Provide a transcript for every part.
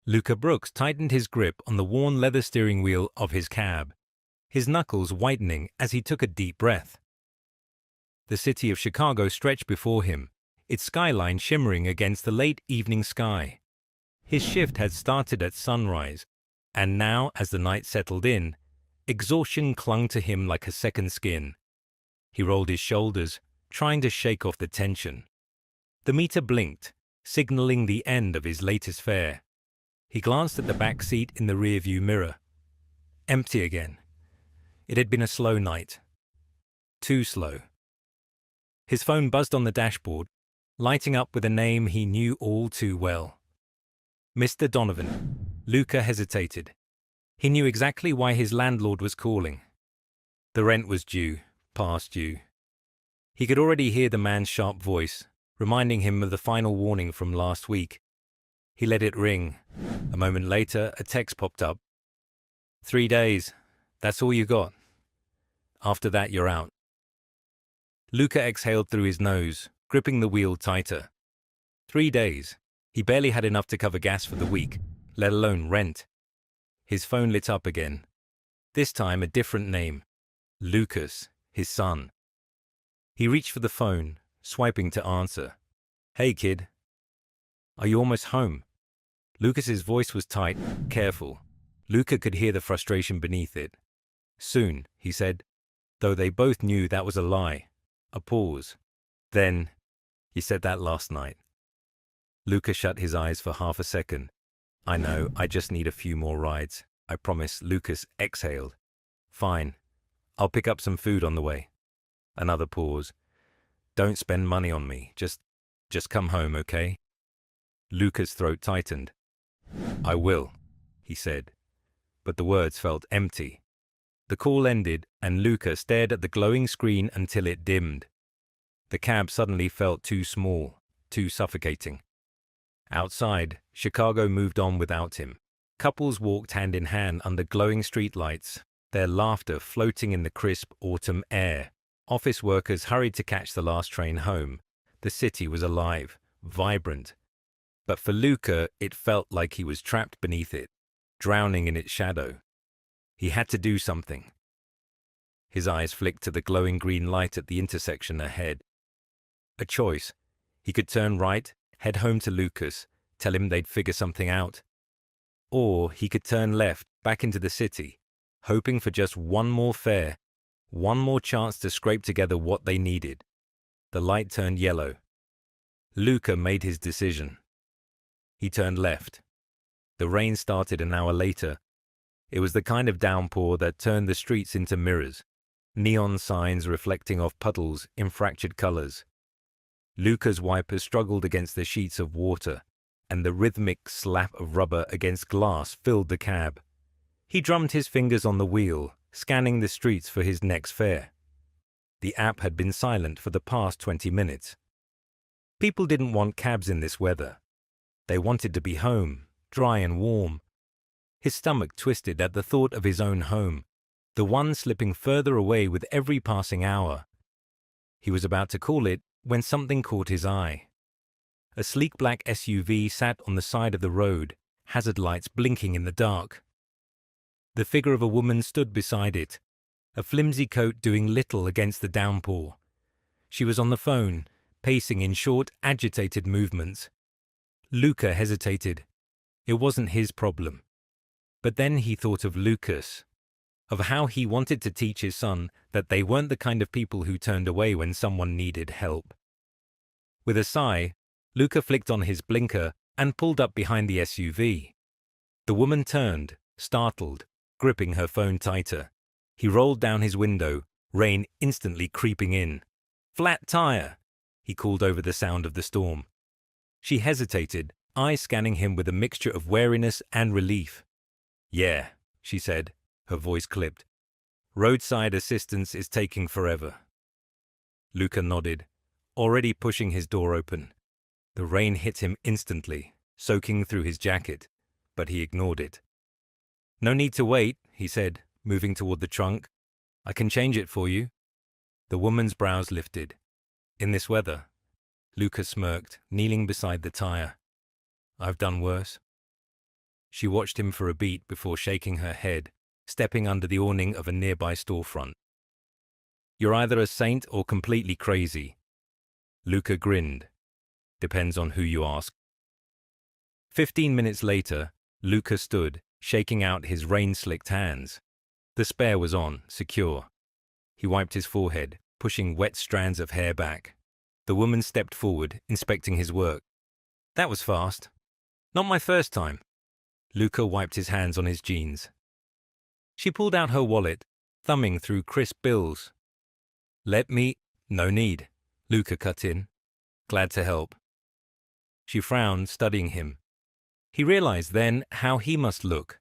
Luca Brooks tightened his grip on the worn leather steering wheel of his cab, his knuckles whitening as he took a deep breath. The city of Chicago stretched before him, its skyline shimmering against the late evening sky. His shift had started at sunrise, and now, as the night settled in, exhaustion clung to him like a second skin. He rolled his shoulders, trying to shake off the tension. The meter blinked, signaling the end of his latest fare. He glanced at the back seat in the rearview mirror. Empty again. It had been a slow night. Too slow. His phone buzzed on the dashboard, lighting up with a name he knew all too well. Mr. Donovan. Luca hesitated. He knew exactly why his landlord was calling. The rent was due, past due. He could already hear the man's sharp voice, reminding him of the final warning from last week. He let it ring. A moment later, a text popped up. 3 days. That's all you got. After that, you're out. Luca exhaled through his nose, gripping the wheel tighter. 3 days. He barely had enough to cover gas for the week, let alone rent. His phone lit up again. This time a different name. Lucas, his son. He reached for the phone, swiping to answer. Hey, kid. Are you almost home? Lucas's voice was tight, careful. Luca could hear the frustration beneath it. Soon, he said, though they both knew that was a lie. A pause. Then, you said that last night. Luca shut his eyes for half a second. I know, I just need a few more rides. I promise. Lucas exhaled. Fine. I'll pick up some food on the way. Another pause. Don't spend money on me. Just come home, okay? Luca's throat tightened. I will, he said. But the words felt empty. The call ended, and Luca stared at the glowing screen until it dimmed. The cab suddenly felt too small, too suffocating. Outside, Chicago moved on without him. Couples walked hand in hand under glowing streetlights, their laughter floating in the crisp autumn air. Office workers hurried to catch the last train home. The city was alive, vibrant. But for Luca, it felt like he was trapped beneath it, drowning in its shadow. He had to do something. His eyes flicked to the glowing green light at the intersection ahead. A choice. He could turn right, head home to Lucas, tell him they'd figure something out. Or he could turn left, back into the city, hoping for just one more fare, one more chance to scrape together what they needed. The light turned yellow. Luca made his decision. He turned left. The rain started an hour later. It was the kind of downpour that turned the streets into mirrors, neon signs reflecting off puddles in fractured colors. Luca's wipers struggled against the sheets of water, and the rhythmic slap of rubber against glass filled the cab. He drummed his fingers on the wheel, scanning the streets for his next fare. The app had been silent for the past 20 minutes. People didn't want cabs in this weather. They wanted to be home, dry and warm. His stomach twisted at the thought of his own home, the one slipping further away with every passing hour. He was about to call it when something caught his eye. A sleek black SUV sat on the side of the road, hazard lights blinking in the dark. The figure of a woman stood beside it, a flimsy coat doing little against the downpour. She was on the phone, pacing in short, agitated movements. Luca hesitated. It wasn't his problem. But then he thought of Lucas, of how he wanted to teach his son that they weren't the kind of people who turned away when someone needed help. With a sigh, Luca flicked on his blinker and pulled up behind the SUV. The woman turned, startled, gripping her phone tighter. He rolled down his window, rain instantly creeping in. Flat tire, he called over the sound of the storm. She hesitated, eyes scanning him with a mixture of wariness and relief. Yeah, she said, her voice clipped. Roadside assistance is taking forever. Luca nodded, already pushing his door open. The rain hit him instantly, soaking through his jacket, but he ignored it. No need to wait, he said, moving toward the trunk. I can change it for you. The woman's brows lifted. In this weather? Luca smirked, kneeling beside the tire. I've done worse. She watched him for a beat before shaking her head, stepping under the awning of a nearby storefront. "You're either a saint or completely crazy." Luca grinned. "Depends on who you ask." 15 minutes later, Luca stood, shaking out his rain-slicked hands. The spare was on, secure. He wiped his forehead, pushing wet strands of hair back. The woman stepped forward, inspecting his work. "That was fast." "Not my first time." Luca wiped his hands on his jeans. She pulled out her wallet, thumbing through crisp bills. "Let me—" "No need," Luca cut in. "Glad to help." She frowned, studying him. He realized then how he must look.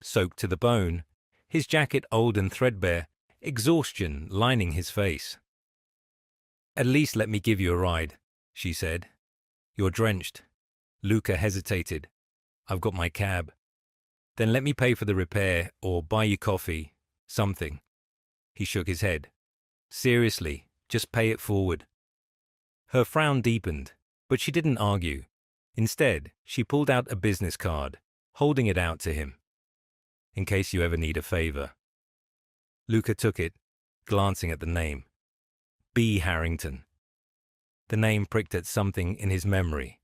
Soaked to the bone, his jacket old and threadbare, exhaustion lining his face. "At least let me give you a ride," she said. "You're drenched." Luca hesitated. "I've got my cab." "Then let me pay for the repair or buy you coffee, something." He shook his head. "Seriously, just pay it forward." Her frown deepened, but she didn't argue. Instead, she pulled out a business card, holding it out to him. "In case you ever need a favor." Luca took it, glancing at the name. B. Harrington. The name pricked at something in his memory.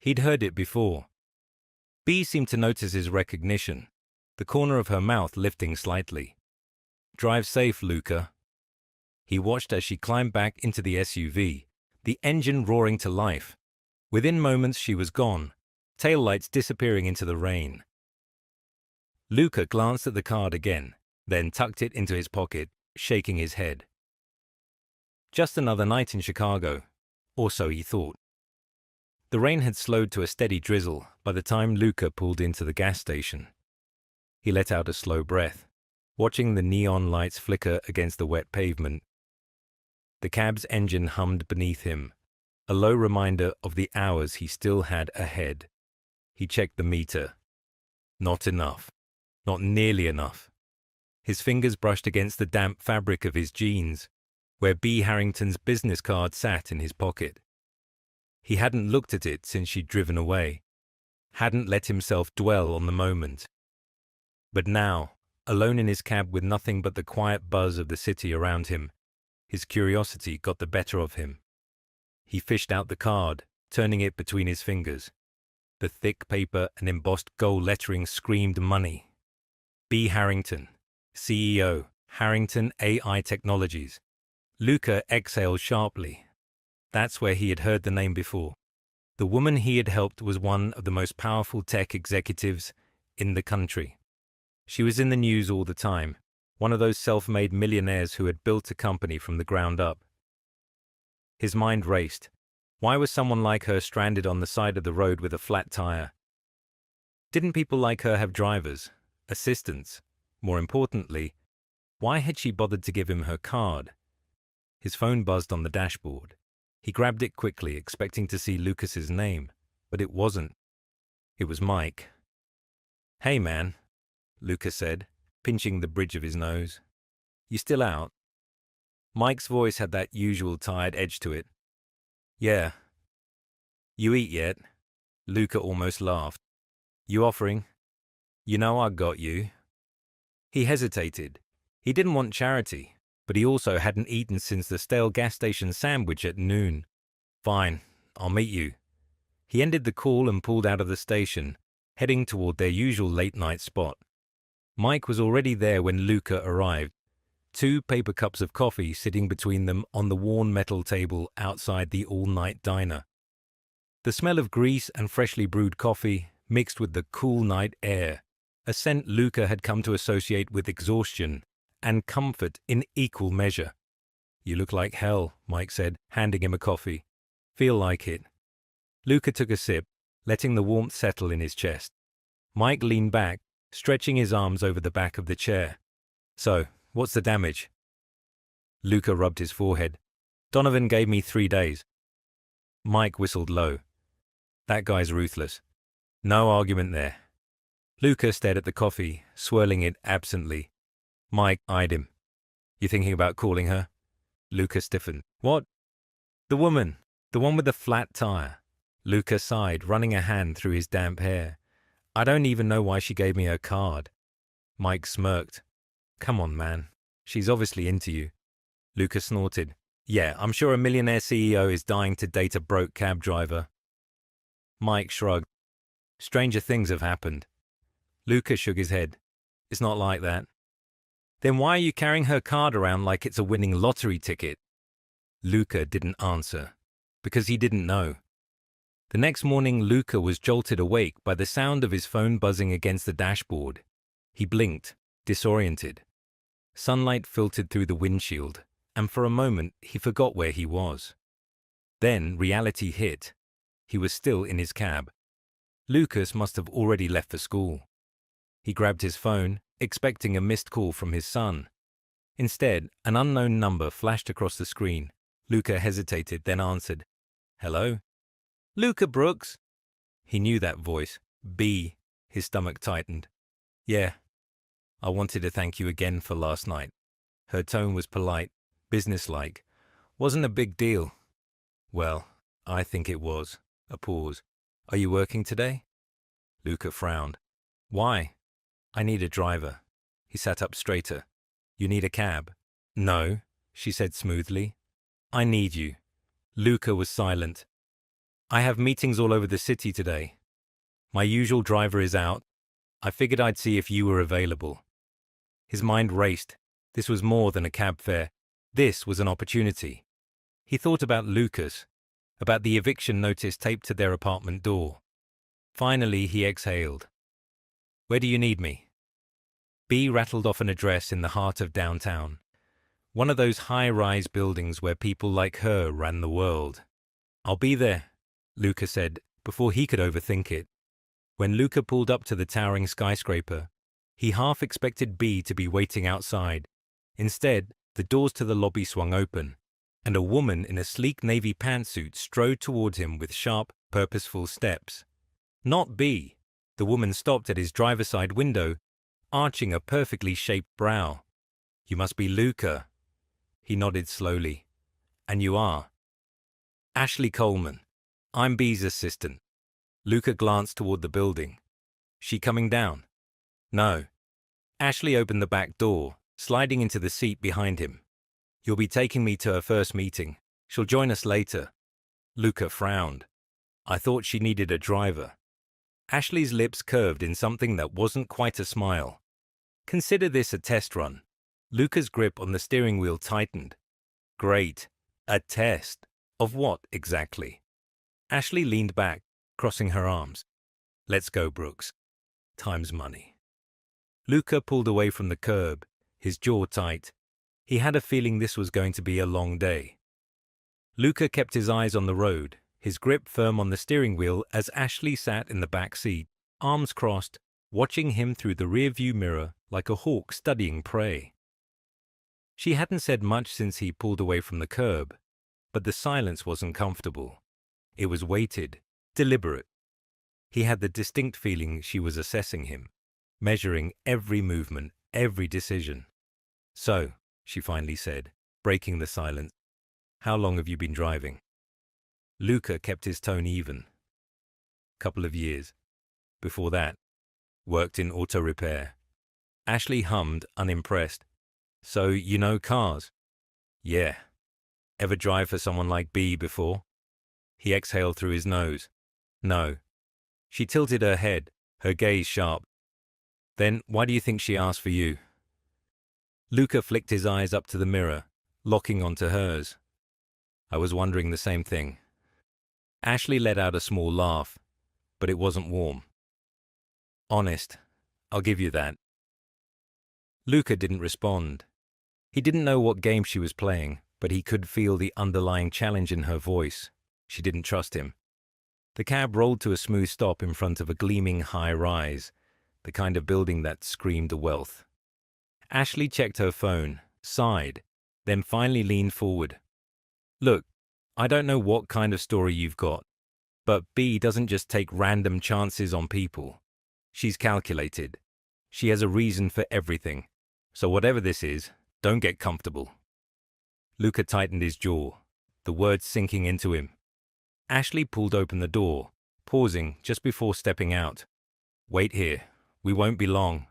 He'd heard it before. B seemed to notice his recognition, the corner of her mouth lifting slightly. "Drive safe, Luca." He watched as she climbed back into the SUV, the engine roaring to life. Within moments she was gone, taillights disappearing into the rain. Luca glanced at the card again, then tucked it into his pocket, shaking his head. Just another night in Chicago, or so he thought. The rain had slowed to a steady drizzle by the time Luca pulled into the gas station. He let out a slow breath, watching the neon lights flicker against the wet pavement. The cab's engine hummed beneath him, a low reminder of the hours he still had ahead. He checked the meter. Not enough. Not nearly enough. His fingers brushed against the damp fabric of his jeans, where B. Harrington's business card sat in his pocket. He hadn't looked at it since she'd driven away, hadn't let himself dwell on the moment. But now, alone in his cab with nothing but the quiet buzz of the city around him, his curiosity got the better of him. He fished out the card, turning it between his fingers. The thick paper and embossed gold lettering screamed money. B. Harrington, CEO, Harrington AI Technologies. Luca exhaled sharply. That's where he had heard the name before. The woman he had helped was one of the most powerful tech executives in the country. She was in the news all the time, one of those self-made millionaires who had built a company from the ground up. His mind raced. Why was someone like her stranded on the side of the road with a flat tire? Didn't people like her have drivers, assistants? More importantly, why had she bothered to give him her card? His phone buzzed on the dashboard. He grabbed it quickly, expecting to see Lucas's name, but it wasn't. It was Mike. "Hey, man," Lucas said, pinching the bridge of his nose. "You still out?" Mike's voice had that usual tired edge to it. "Yeah." "You eat yet?" Luca almost laughed. "You offering?" "You know I got you." He hesitated. He didn't want charity, but he also hadn't eaten since the stale gas station sandwich at noon. "Fine, I'll meet you." He ended the call and pulled out of the station, heading toward their usual late-night spot. Mike was already there when Luca arrived, 2 paper cups of coffee sitting between them on the worn metal table outside the all-night diner. The smell of grease and freshly brewed coffee mixed with the cool night air, a scent Luca had come to associate with exhaustion and comfort in equal measure. "You look like hell," Mike said, handing him a coffee. "Feel like it." Luca took a sip, letting the warmth settle in his chest. Mike leaned back, stretching his arms over the back of the chair. "So, what's the damage?" Luca rubbed his forehead. "Donovan gave me 3 days." Mike whistled low. "That guy's ruthless. No argument there." Luca stared at the coffee, swirling it absently. Mike eyed him. "You thinking about calling her?" Luca stiffened. "What?" "The woman. The one with the flat tire." Luca sighed, running a hand through his damp hair. I don't even know why she gave me her card. Mike smirked. Come on, man. She's obviously into you. Luca snorted. Yeah, I'm sure a millionaire CEO is dying to date a broke cab driver. Mike shrugged. Stranger things have happened. Luca shook his head. It's not like that. Then why are you carrying her card around like it's a winning lottery ticket? Luca didn't answer, because he didn't know. The next morning, Luca was jolted awake by the sound of his phone buzzing against the dashboard. He blinked, disoriented. Sunlight filtered through the windshield, and for a moment he forgot where he was. Then reality hit. He was still in his cab. Lucas must have already left for school. He grabbed his phone, expecting a missed call from his son. Instead, an unknown number flashed across the screen. Luca hesitated, then answered. Hello? Luca Brooks. He knew that voice. B. His stomach tightened. Yeah. I wanted to thank you again for last night. Her tone was polite, businesslike. Wasn't a big deal. Well, I think it was. A pause. Are you working today? Luca frowned. Why? I need a driver. He sat up straighter. You need a cab? No, she said smoothly. I need you. Luca was silent. I have meetings all over the city today. My usual driver is out. I figured I'd see if you were available. His mind raced. This was more than a cab fare. This was an opportunity. He thought about Lucas, about the eviction notice taped to their apartment door. Finally, he exhaled. Where do you need me? B rattled off an address in the heart of downtown. One of those high-rise buildings where people like her ran the world. I'll be there, Luca said, before he could overthink it. When Luca pulled up to the towering skyscraper, he half expected B to be waiting outside. Instead, the doors to the lobby swung open, and a woman in a sleek navy pantsuit strode toward him with sharp, purposeful steps. Not B. The woman stopped at his driver's side window, arching a perfectly shaped brow. You must be Luca. He nodded slowly. And you are? Ashley Coleman. I'm B's assistant. Luca glanced toward the building. She coming down? No. Ashley opened the back door, sliding into the seat behind him. You'll be taking me to her first meeting. She'll join us later. Luca frowned. I thought she needed a driver. Ashley's lips curved in something that wasn't quite a smile. Consider this a test run. Luca's grip on the steering wheel tightened. Great. A test. Of what, exactly? Ashley leaned back, crossing her arms. Let's go, Brooks. Time's money. Luca pulled away from the curb, his jaw tight. He had a feeling this was going to be a long day. Luca kept his eyes on the road, his grip firm on the steering wheel as Ashley sat in the back seat, arms crossed, watching him through the rearview mirror like a hawk studying prey. She hadn't said much since he pulled away from the curb, but the silence wasn't comfortable. It was weighted, deliberate. He had the distinct feeling she was assessing him, measuring every movement, every decision. So, she finally said, breaking the silence, how long have you been driving? Luca kept his tone even. Couple of years. Before that, worked in auto repair. Ashley hummed, unimpressed. So, you know cars? Yeah. Ever drive for someone like B before? He exhaled through his nose. No. She tilted her head, her gaze sharp. Then, why do you think she asked for you? Luca flicked his eyes up to the mirror, locking onto hers. I was wondering the same thing. Ashley let out a small laugh, but it wasn't warm. Honest, I'll give you that. Luca didn't respond. He didn't know what game she was playing, but he could feel the underlying challenge in her voice. She didn't trust him. The cab rolled to a smooth stop in front of a gleaming high-rise, the kind of building that screamed wealth. Ashley checked her phone, sighed, then finally leaned forward. Look, I don't know what kind of story you've got, but B doesn't just take random chances on people. She's calculated. She has a reason for everything. So whatever this is, don't get comfortable. Luca tightened his jaw, the words sinking into him. Ashley pulled open the door, pausing just before stepping out. Wait here. We won't be long.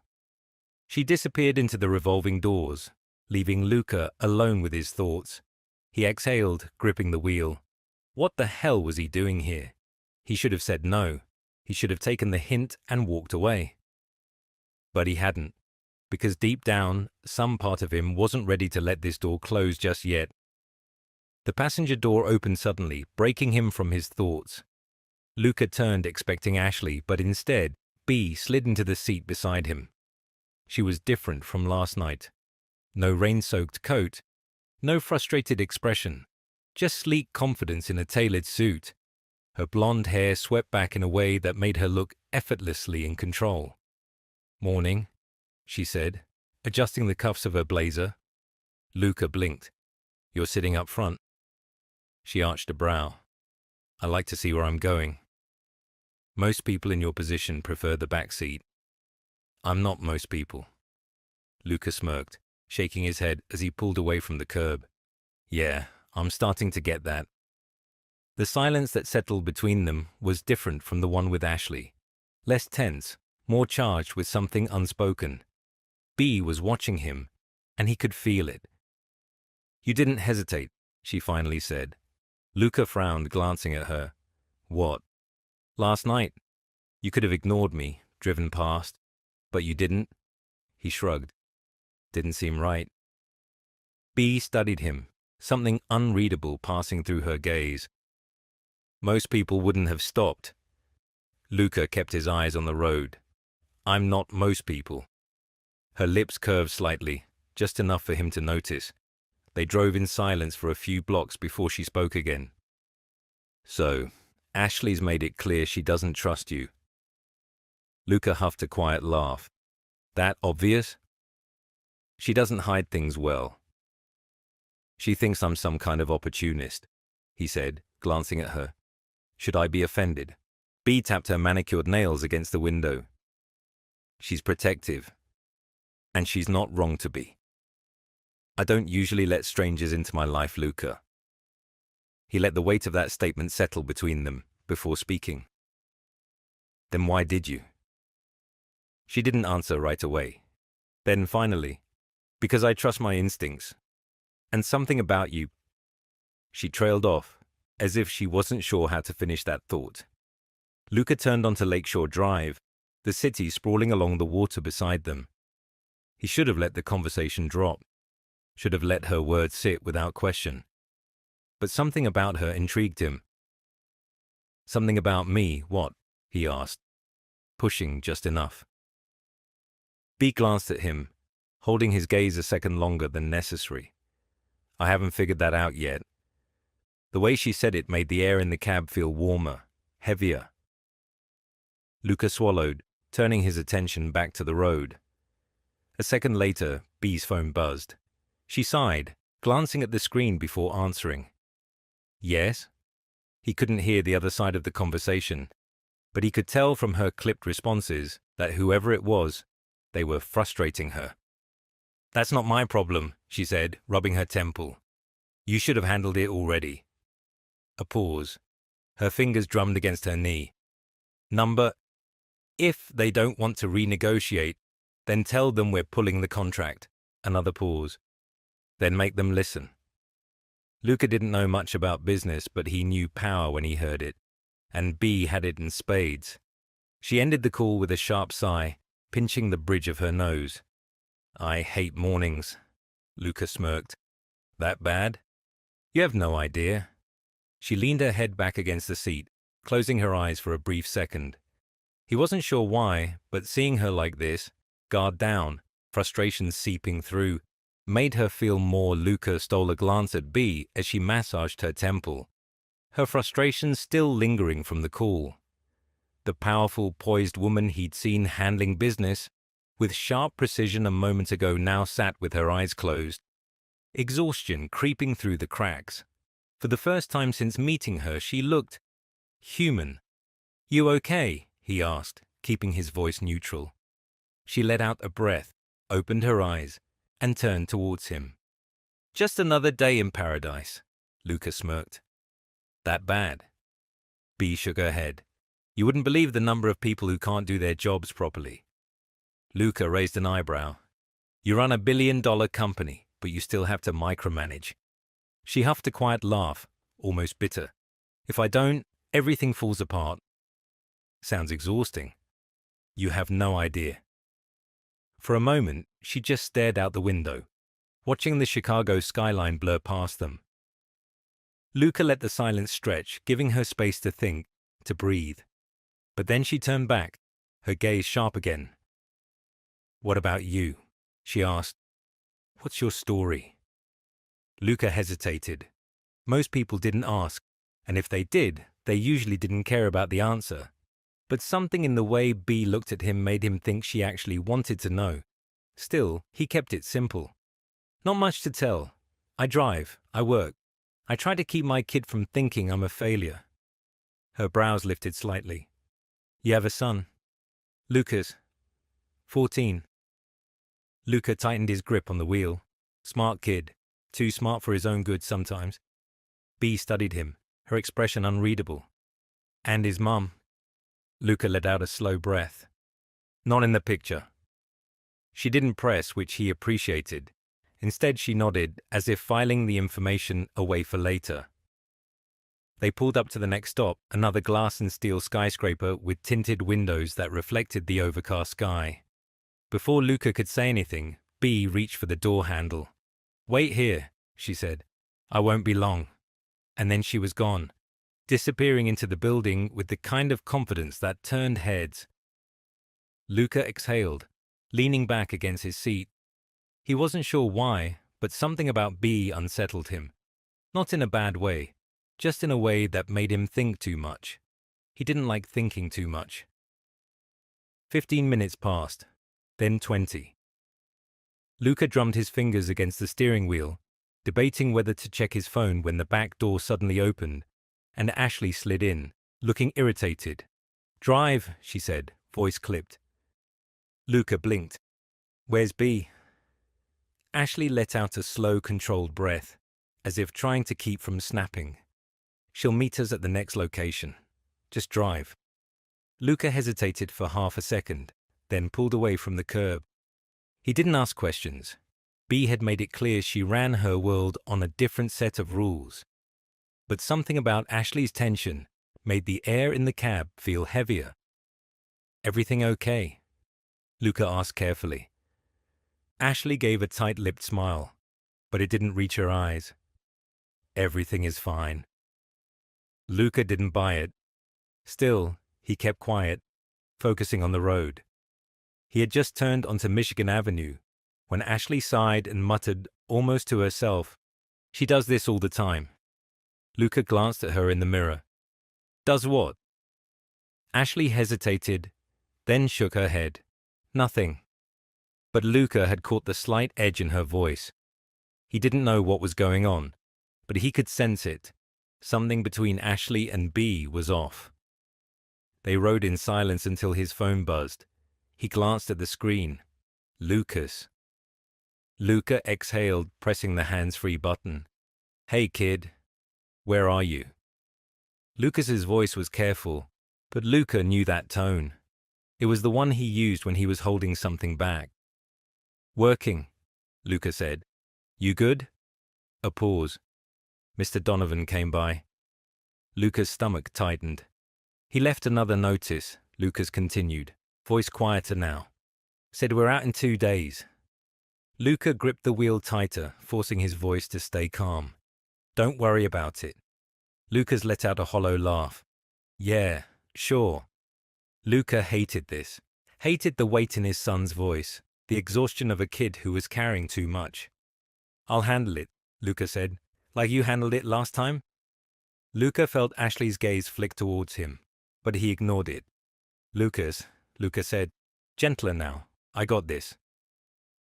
She disappeared into the revolving doors, leaving Luca alone with his thoughts. He exhaled, gripping the wheel. What the hell was he doing here? He should have said no. He should have taken the hint and walked away. But he hadn't, because deep down, some part of him wasn't ready to let this door close just yet. The passenger door opened suddenly, breaking him from his thoughts. Luca turned, expecting Ashley, but instead, Bea slid into the seat beside him. She was different from last night. No rain-soaked coat, no frustrated expression, just sleek confidence in a tailored suit. Her blonde hair swept back in a way that made her look effortlessly in control. "Morning," she said, adjusting the cuffs of her blazer. Luca blinked. "You're sitting up front." She arched a brow. "I like to see where I'm going." "Most people in your position prefer the back seat." "I'm not most people." Luca smirked, shaking his head as he pulled away from the curb. "Yeah, I'm starting to get that." The silence that settled between them was different from the one with Ashley. Less tense, more charged with something unspoken. Bea was watching him, and he could feel it. "You didn't hesitate," she finally said. Luca frowned, glancing at her. "What?" "Last night. You could have ignored me, driven past, but you didn't." He shrugged. "Didn't seem right." Bea studied him, something unreadable passing through her gaze. "Most people wouldn't have stopped." Luca kept his eyes on the road. "I'm not most people." Her lips curved slightly, just enough for him to notice. They drove in silence for a few blocks before she spoke again. "So, Ashley's made it clear she doesn't trust you." Luca huffed a quiet laugh. "That obvious?" "She doesn't hide things well." "She thinks I'm some kind of opportunist," he said, glancing at her. "Should I be offended?" Bea tapped her manicured nails against the window. "She's protective. And she's not wrong to be. I don't usually let strangers into my life, Luca." He let the weight of that statement settle between them before speaking. "Then why did you?" She didn't answer right away. Then finally, "Because I trust my instincts. And something about you." She trailed off, as if she wasn't sure how to finish that thought. Luca turned onto Lakeshore Drive, the city sprawling along the water beside them. He should have let the conversation drop, should have let her words sit without question. But something about her intrigued him. "Something about me, what?" he asked, pushing just enough. Bea glanced at him, holding his gaze a second longer than necessary. "I haven't figured that out yet." The way she said it made the air in the cab feel warmer, heavier. Luca swallowed, turning his attention back to the road. A second later, Bea's phone buzzed. She sighed, glancing at the screen before answering. "Yes?" He couldn't hear the other side of the conversation, but he could tell from her clipped responses that whoever it was, they were frustrating her. "That's not my problem," she said, rubbing her temple. "You should have handled it already." A pause. Her fingers drummed against her knee. "Number, if they don't want to renegotiate, then tell them we're pulling the contract." Another pause. "Then make them listen." Luca didn't know much about business, but he knew power when he heard it, and Bea had it in spades. She ended the call with a sharp sigh, pinching the bridge of her nose. "I hate mornings," Luca smirked. "That bad?" "You have no idea." She leaned her head back against the seat, closing her eyes for a brief second. He wasn't sure why, but seeing her like this, guard down, frustration seeping through, made her feel more. Luca stole a glance at Bea as she massaged her temple, her frustration still lingering from the call. The powerful, poised woman he'd seen handling business with sharp precision a moment ago now sat with her eyes closed, exhaustion creeping through the cracks. For the first time since meeting her, she looked human. "You okay?" he asked, keeping his voice neutral. She let out a breath, opened her eyes, and turned towards him. "Just another day in paradise," Luca smirked. "That bad?" Bea shook her head. You wouldn't believe the number of people who can't do their jobs properly. Luca raised an eyebrow. You run $1 billion company, but you still have to micromanage. She huffed a quiet laugh, almost bitter. If I don't, everything falls apart. Sounds exhausting. You have no idea. For a moment, she just stared out the window, watching the Chicago skyline blur past them. Luca let the silence stretch, giving her space to think, to breathe. But then she turned back, her gaze sharp again. What about you? She asked. What's your story? Luca hesitated. Most people didn't ask, and if they did, they usually didn't care about the answer. But something in the way Bea looked at him made him think she actually wanted to know. Still, he kept it simple. Not much to tell. I drive, I work. I try to keep my kid from thinking I'm a failure. Her brows lifted slightly. You have a son? Lucas. 14. Luca tightened his grip on the wheel. Smart kid. Too smart for his own good sometimes. Bea studied him, her expression unreadable. And his mum? Luca let out a slow breath. Not in the picture. She didn't press, which he appreciated. Instead, she nodded, as if filing the information away for later. They pulled up to the next stop, another glass and steel skyscraper with tinted windows that reflected the overcast sky. Before Luca could say anything, Bea reached for the door handle. Wait here, she said. I won't be long. And then she was gone, disappearing into the building with the kind of confidence that turned heads. Luca exhaled, leaning back against his seat. He wasn't sure why, but something about Bea unsettled him. Not in a bad way, just in a way that made him think too much. He didn't like thinking too much. 15 minutes passed, then 20. Luca drummed his fingers against the steering wheel, debating whether to check his phone when the back door suddenly opened, and Ashley slid in, looking irritated. Drive, she said, voice clipped. Luca blinked. Where's Bea? Ashley let out a slow, controlled breath, as if trying to keep from snapping. She'll meet us at the next location. Just drive. Luca hesitated for half a second, then pulled away from the curb. He didn't ask questions. Bea had made it clear she ran her world on a different set of rules. But something about Ashley's tension made the air in the cab feel heavier. Everything okay? Luca asked carefully. Ashley gave a tight-lipped smile, but it didn't reach her eyes. Everything is fine. Luca didn't buy it. Still, he kept quiet, focusing on the road. He had just turned onto Michigan Avenue when Ashley sighed and muttered, almost to herself, She does this all the time. Luca glanced at her in the mirror. Does what? Ashley hesitated, then shook her head. Nothing. But Luca had caught the slight edge in her voice. He didn't know what was going on, but he could sense it. Something between Ashley and Bea was off. They rode in silence until his phone buzzed. He glanced at the screen. Lucas. Luca exhaled, pressing the hands-free button. Hey, kid. Where are you? Lucas's voice was careful, but Luca knew that tone. It was the one he used when he was holding something back. Working, Luca said. You good? A pause. Mr. Donovan came by. Luca's stomach tightened. He left another notice, Lucas continued, voice quieter now. Said we're out in 2 days. Luca gripped the wheel tighter, forcing his voice to stay calm. Don't worry about it. Lucas let out a hollow laugh. Yeah, sure. Luca hated this. Hated the weight in his son's voice, the exhaustion of a kid who was carrying too much. I'll handle it, Luca said. Like you handled it last time? Luca felt Ashley's gaze flick towards him, but he ignored it. Lucas, Luca said, gentler now. I got this.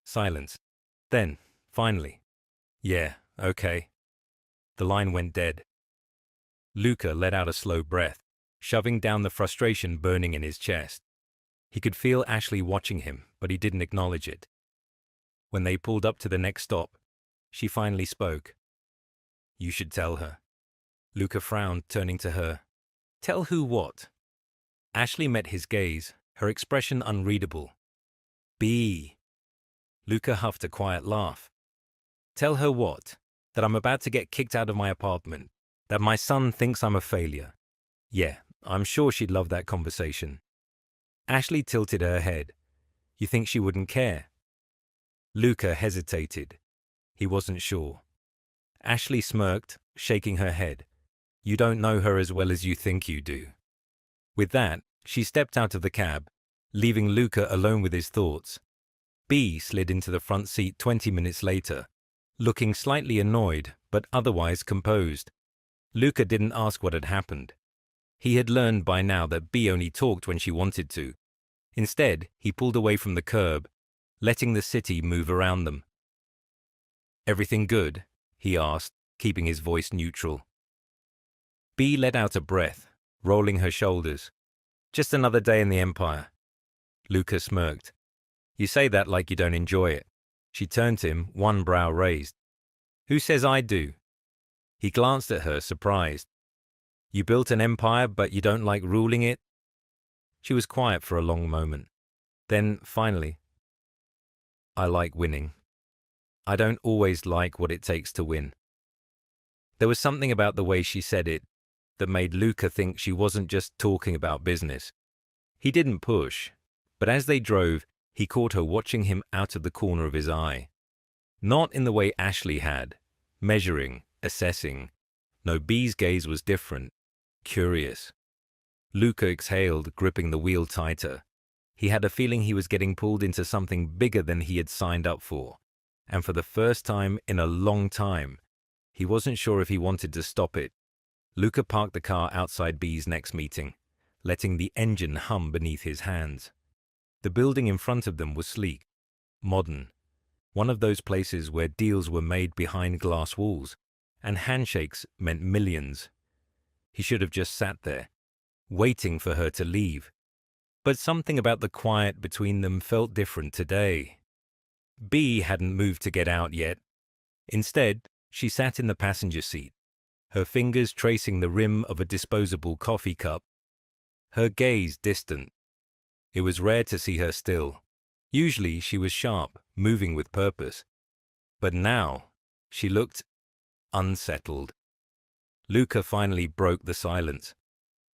Silence. Then, finally. Yeah, okay. The line went dead. Luca let out a slow breath, shoving down the frustration burning in his chest. He could feel Ashley watching him, but he didn't acknowledge it. When they pulled up to the next stop, she finally spoke. You should tell her. Luca frowned, turning to her. Tell who what? Ashley met his gaze, her expression unreadable. B. Luca huffed a quiet laugh. Tell her what? That I'm about to get kicked out of my apartment. That my son thinks I'm a failure. Yeah, I'm sure she'd love that conversation. Ashley tilted her head. You think she wouldn't care? Luca hesitated. He wasn't sure. Ashley smirked, shaking her head. You don't know her as well as you think you do. With that, she stepped out of the cab, leaving Luca alone with his thoughts. B slid into the front seat 20 minutes later, looking slightly annoyed but otherwise composed. Luca didn't ask what had happened. He had learned by now that B only talked when she wanted to. Instead, he pulled away from the curb, letting the city move around them. Everything good? He asked, keeping his voice neutral. B let out a breath, rolling her shoulders. Just another day in the Empire. Luca smirked. You say that like you don't enjoy it. She turned to him, one brow raised. Who says I do? He glanced at her, surprised. You built an empire, but you don't like ruling it? She was quiet for a long moment. Then, finally, I like winning. I don't always like what it takes to win. There was something about the way she said it that made Luca think she wasn't just talking about business. He didn't push, but as they drove, he caught her watching him out of the corner of his eye. Not in the way Ashley had, measuring, assessing. No, B's gaze was different, curious. Luca exhaled, gripping the wheel tighter. He had a feeling he was getting pulled into something bigger than he had signed up for, and for the first time in a long time, he wasn't sure if he wanted to stop it. Luca parked the car outside B's next meeting, letting the engine hum beneath his hands. The building in front of them was sleek, modern, one of those places where deals were made behind glass walls, and handshakes meant millions. He should have just sat there, waiting for her to leave. But something about the quiet between them felt different today. B hadn't moved to get out yet. Instead, she sat in the passenger seat, her fingers tracing the rim of a disposable coffee cup, her gaze distant. It was rare to see her still. Usually she was sharp, moving with purpose. But now, she looked unsettled. Luca finally broke the silence.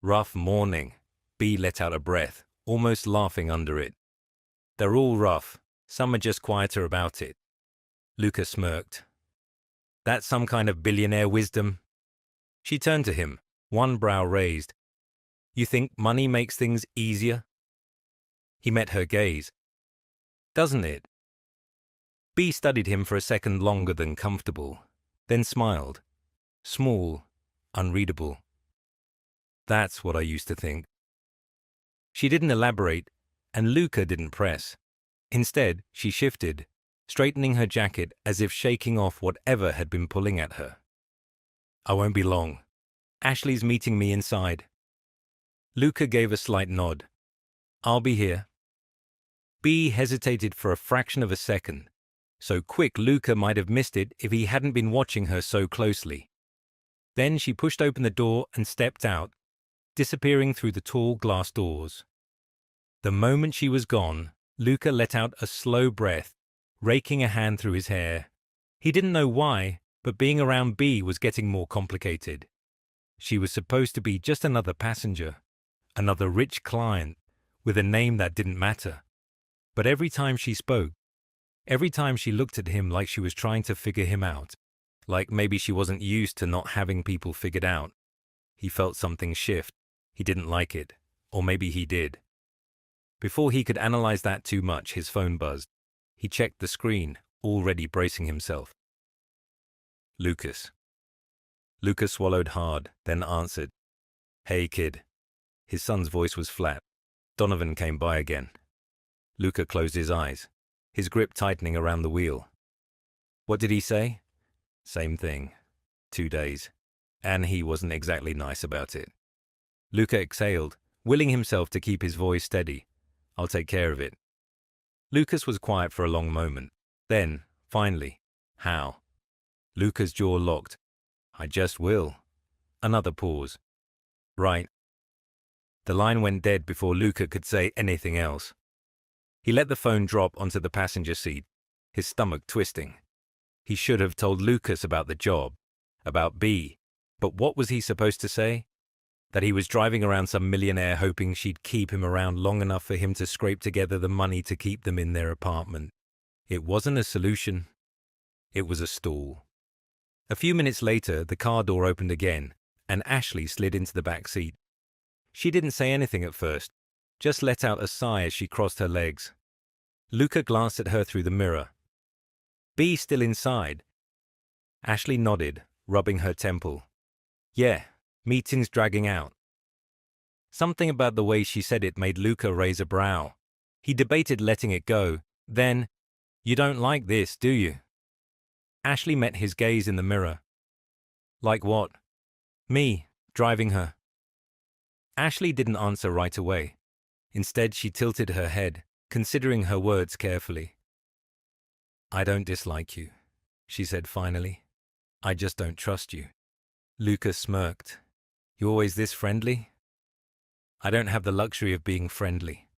Rough morning. B let out a breath, almost laughing under it. They're all rough. Some are just quieter about it. Luca smirked. That's some kind of billionaire wisdom? She turned to him, one brow raised. You think money makes things easier? He met her gaze. Doesn't it? B studied him for a second longer than comfortable, then smiled. Small, unreadable. That's what I used to think. She didn't elaborate, and Luca didn't press. Instead, she shifted, straightening her jacket as if shaking off whatever had been pulling at her. I won't be long. Ashley's meeting me inside. Luca gave a slight nod. I'll be here. B hesitated for a fraction of a second, so quick Luca might have missed it if he hadn't been watching her so closely. Then she pushed open the door and stepped out, disappearing through the tall glass doors. The moment she was gone, Luca let out a slow breath, raking a hand through his hair. He didn't know why, but being around B was getting more complicated. She was supposed to be just another passenger, another rich client, with a name that didn't matter. But every time she spoke, every time she looked at him like she was trying to figure him out, like maybe she wasn't used to not having people figured out, he felt something shift. He didn't like it, or maybe he did. Before he could analyze that too much, his phone buzzed. He checked the screen, already bracing himself. Lucas. Lucas swallowed hard, then answered. Hey, kid. His son's voice was flat. Donovan came by again. Luca closed his eyes, his grip tightening around the wheel. What did he say? Same thing. 2 days. And he wasn't exactly nice about it. Luca exhaled, willing himself to keep his voice steady. I'll take care of it. Lucas was quiet for a long moment. Then, finally, how? Luca's jaw locked. I just will. Another pause. Right. The line went dead before Luca could say anything else. He let the phone drop onto the passenger seat, his stomach twisting. He should have told Lucas about the job, about B, but what was he supposed to say? That he was driving around some millionaire hoping she'd keep him around long enough for him to scrape together the money to keep them in their apartment. It wasn't a solution. It was a stall. A few minutes later, the car door opened again, and Ashley slid into the back seat. She didn't say anything at first, just let out a sigh as she crossed her legs. Luca glanced at her through the mirror. B still inside? Ashley nodded, rubbing her temple. Yeah, meeting's dragging out. Something about the way she said it made Luca raise a brow. He debated letting it go. Then, you don't like this, do you? Ashley met his gaze in the mirror. Like what? Me, driving her. Ashley didn't answer right away. Instead, she tilted her head, considering her words carefully. I don't dislike you, she said finally. I just don't trust you. Luca smirked. You always this friendly? I don't have the luxury of being friendly.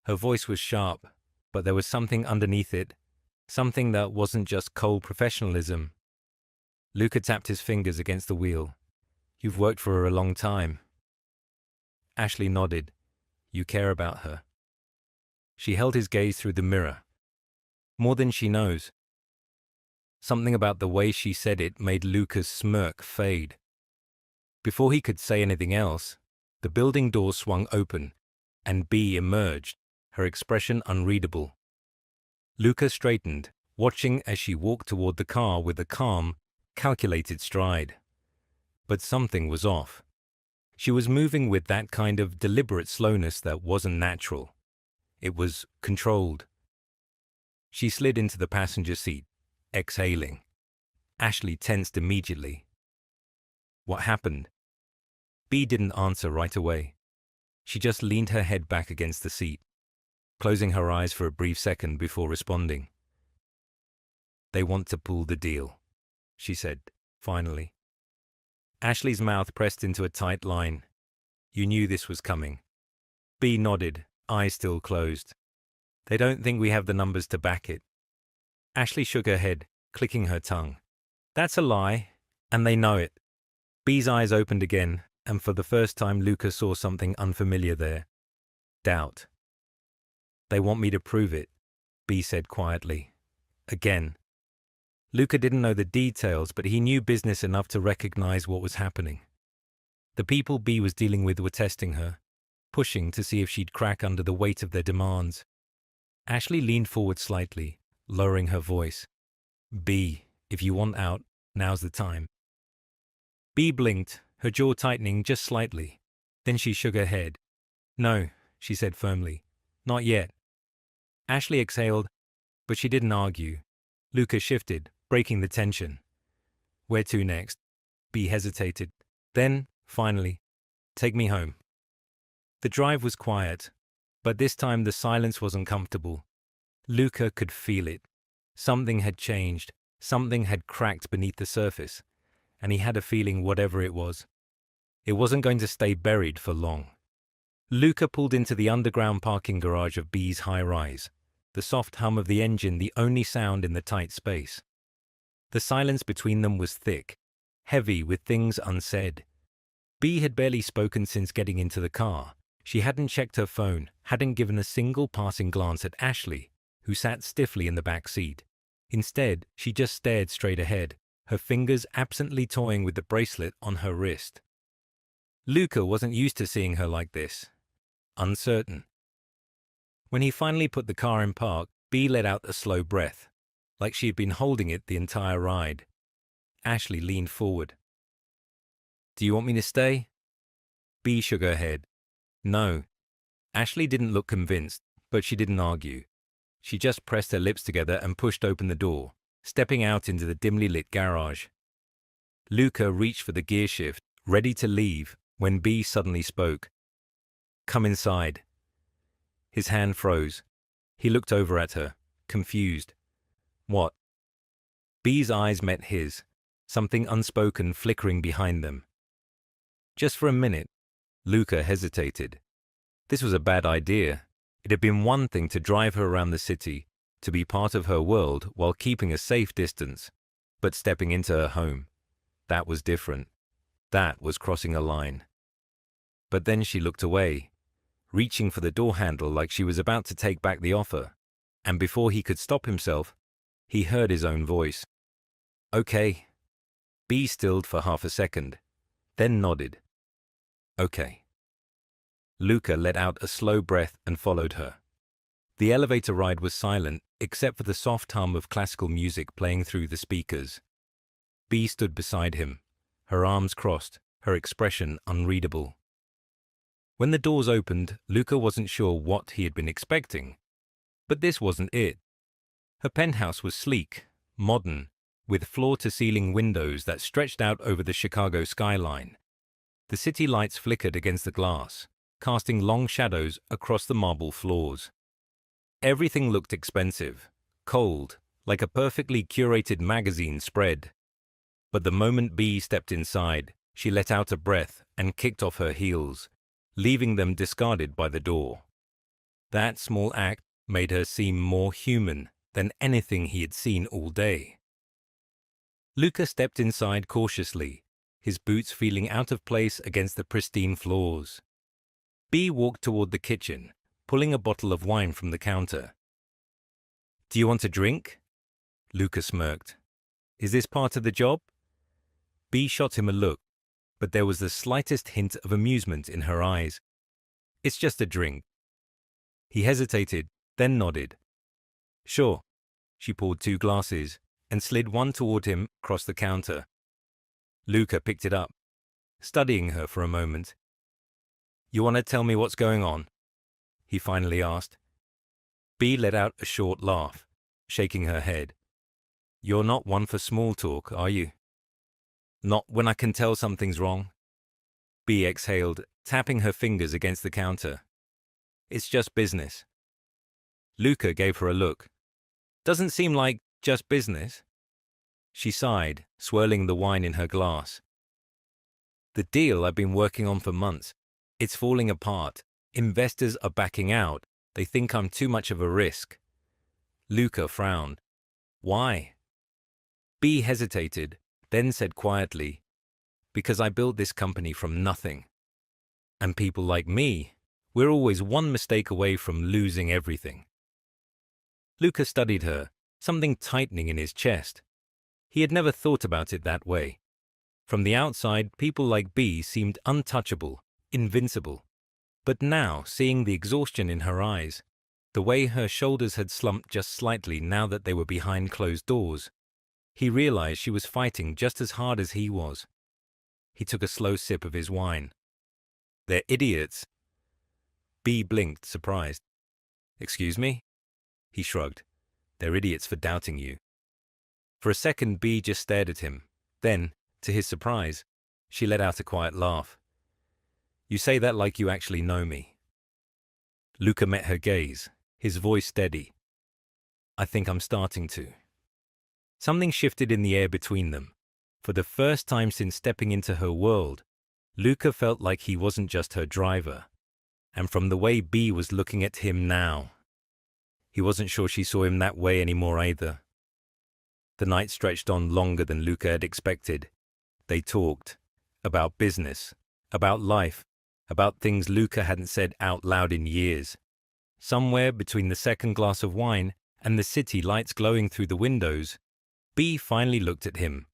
Her voice was sharp, but there was something underneath it, something that wasn't just cold professionalism. Luca tapped his fingers against the wheel. You've worked for her a long time. Ashley nodded. You care about her. She held his gaze through the mirror. More than she knows. Something about the way she said it made Luca's smirk fade. Before he could say anything else, the building door swung open, and B emerged, her expression unreadable. Luca straightened, watching as she walked toward the car with a calm, calculated stride. But something was off. She was moving with that kind of deliberate slowness that wasn't natural. It was controlled. She slid into the passenger seat, exhaling. Ashley tensed immediately. What happened? B didn't answer right away. She just leaned her head back against the seat, closing her eyes for a brief second before responding. They want to pull the deal, she said, finally. Ashley's mouth pressed into a tight line. You knew this was coming. B nodded, eyes still closed. They don't think we have the numbers to back it. Ashley shook her head, clicking her tongue. That's a lie, and they know it. B's eyes opened again, and for the first time Luca saw something unfamiliar there. Doubt. They want me to prove it, B said quietly. Again. Luca didn't know the details, but he knew business enough to recognize what was happening. The people B was dealing with were testing her, pushing to see if she'd crack under the weight of their demands. Ashley leaned forward slightly, lowering her voice. B, if you want out, now's the time. B blinked, her jaw tightening just slightly. Then she shook her head. No, she said firmly. Not yet. Ashley exhaled, but she didn't argue. Luca shifted, breaking the tension. Where to next? B hesitated. Then, finally, take me home. The drive was quiet, but this time the silence wasn't comfortable. Luca could feel it. Something had changed, something had cracked beneath the surface, and he had a feeling whatever it wasn't going to stay buried for long. Luca pulled into the underground parking garage of B's high-rise, the soft hum of the engine the only sound in the tight space. The silence between them was thick, heavy with things unsaid. B had barely spoken since getting into the car. She hadn't checked her phone, hadn't given a single passing glance at Ashley, who sat stiffly in the back seat. Instead, she just stared straight ahead, her fingers absently toying with the bracelet on her wrist. Luca wasn't used to seeing her like this, uncertain. When he finally put the car in park, B let out a slow breath, like she had been holding it the entire ride. Ashley leaned forward. Do you want me to stay? B shook her head. No. Ashley didn't look convinced, but she didn't argue. She just pressed her lips together and pushed open the door, stepping out into the dimly lit garage. Luca reached for the gear shift, ready to leave, when B suddenly spoke. Come inside. His hand froze. He looked over at her, confused. What? B's eyes met his, something unspoken flickering behind them. Just for a minute, Luca hesitated. This was a bad idea. It had been one thing to drive her around the city, to be part of her world while keeping a safe distance, but stepping into her home, that was different. That was crossing a line. But then she looked away, reaching for the door handle like she was about to take back the offer, and before he could stop himself, he heard his own voice. Okay. B stilled for half a second, then nodded. Okay. Luca let out a slow breath and followed her. The elevator ride was silent except for the soft hum of classical music playing through the speakers. B stood beside him, her arms crossed, her expression unreadable. When the doors opened, Luca wasn't sure what he had been expecting. But this wasn't it. Her penthouse was sleek, modern, with floor-to-ceiling windows that stretched out over the Chicago skyline. The city lights flickered against the glass, casting long shadows across the marble floors. Everything looked expensive, cold, like a perfectly curated magazine spread. But the moment B stepped inside, she let out a breath and kicked off her heels, leaving them discarded by the door. That small act made her seem more human than anything he had seen all day. Luca stepped inside cautiously, his boots feeling out of place against the pristine floors. B walked toward the kitchen, pulling a bottle of wine from the counter. "Do you want a drink?" Luca smirked. "Is this part of the job?" B shot him a look, but there was the slightest hint of amusement in her eyes. "It's just a drink." He hesitated, then nodded. "Sure." She poured 2 glasses and slid one toward him across the counter. Luca picked it up, studying her for a moment. "You want to tell me what's going on?" he finally asked. B let out a short laugh, shaking her head. "You're not one for small talk, are you?" "Not when I can tell something's wrong." B exhaled, tapping her fingers against the counter. "It's just business." Luca gave her a look. "Doesn't seem like just business." She sighed, swirling the wine in her glass. "The deal I've been working on for months. It's falling apart. Investors are backing out. They think I'm too much of a risk." Luca frowned. "Why?" B hesitated, then said quietly, "Because I built this company from nothing. And people like me, we're always one mistake away from losing everything." Luca studied her, something tightening in his chest. He had never thought about it that way. From the outside, people like B seemed untouchable, invincible. But now, seeing the exhaustion in her eyes, the way her shoulders had slumped just slightly now that they were behind closed doors, he realized she was fighting just as hard as he was. He took a slow sip of his wine. "They're idiots." B blinked, surprised. "Excuse me?" He shrugged. "They're idiots for doubting you." For a second, B just stared at him. Then, to his surprise, she let out a quiet laugh. "You say that like you actually know me." Luca met her gaze, his voice steady. "I think I'm starting to." Something shifted in the air between them. For the first time since stepping into her world, Luca felt like he wasn't just her driver. And from the way B was looking at him now, he wasn't sure she saw him that way anymore either. The night stretched on longer than Luca had expected. They talked about business, about life, about things Luca hadn't said out loud in years. Somewhere between the second glass of wine and the city lights glowing through the windows, B finally looked at him,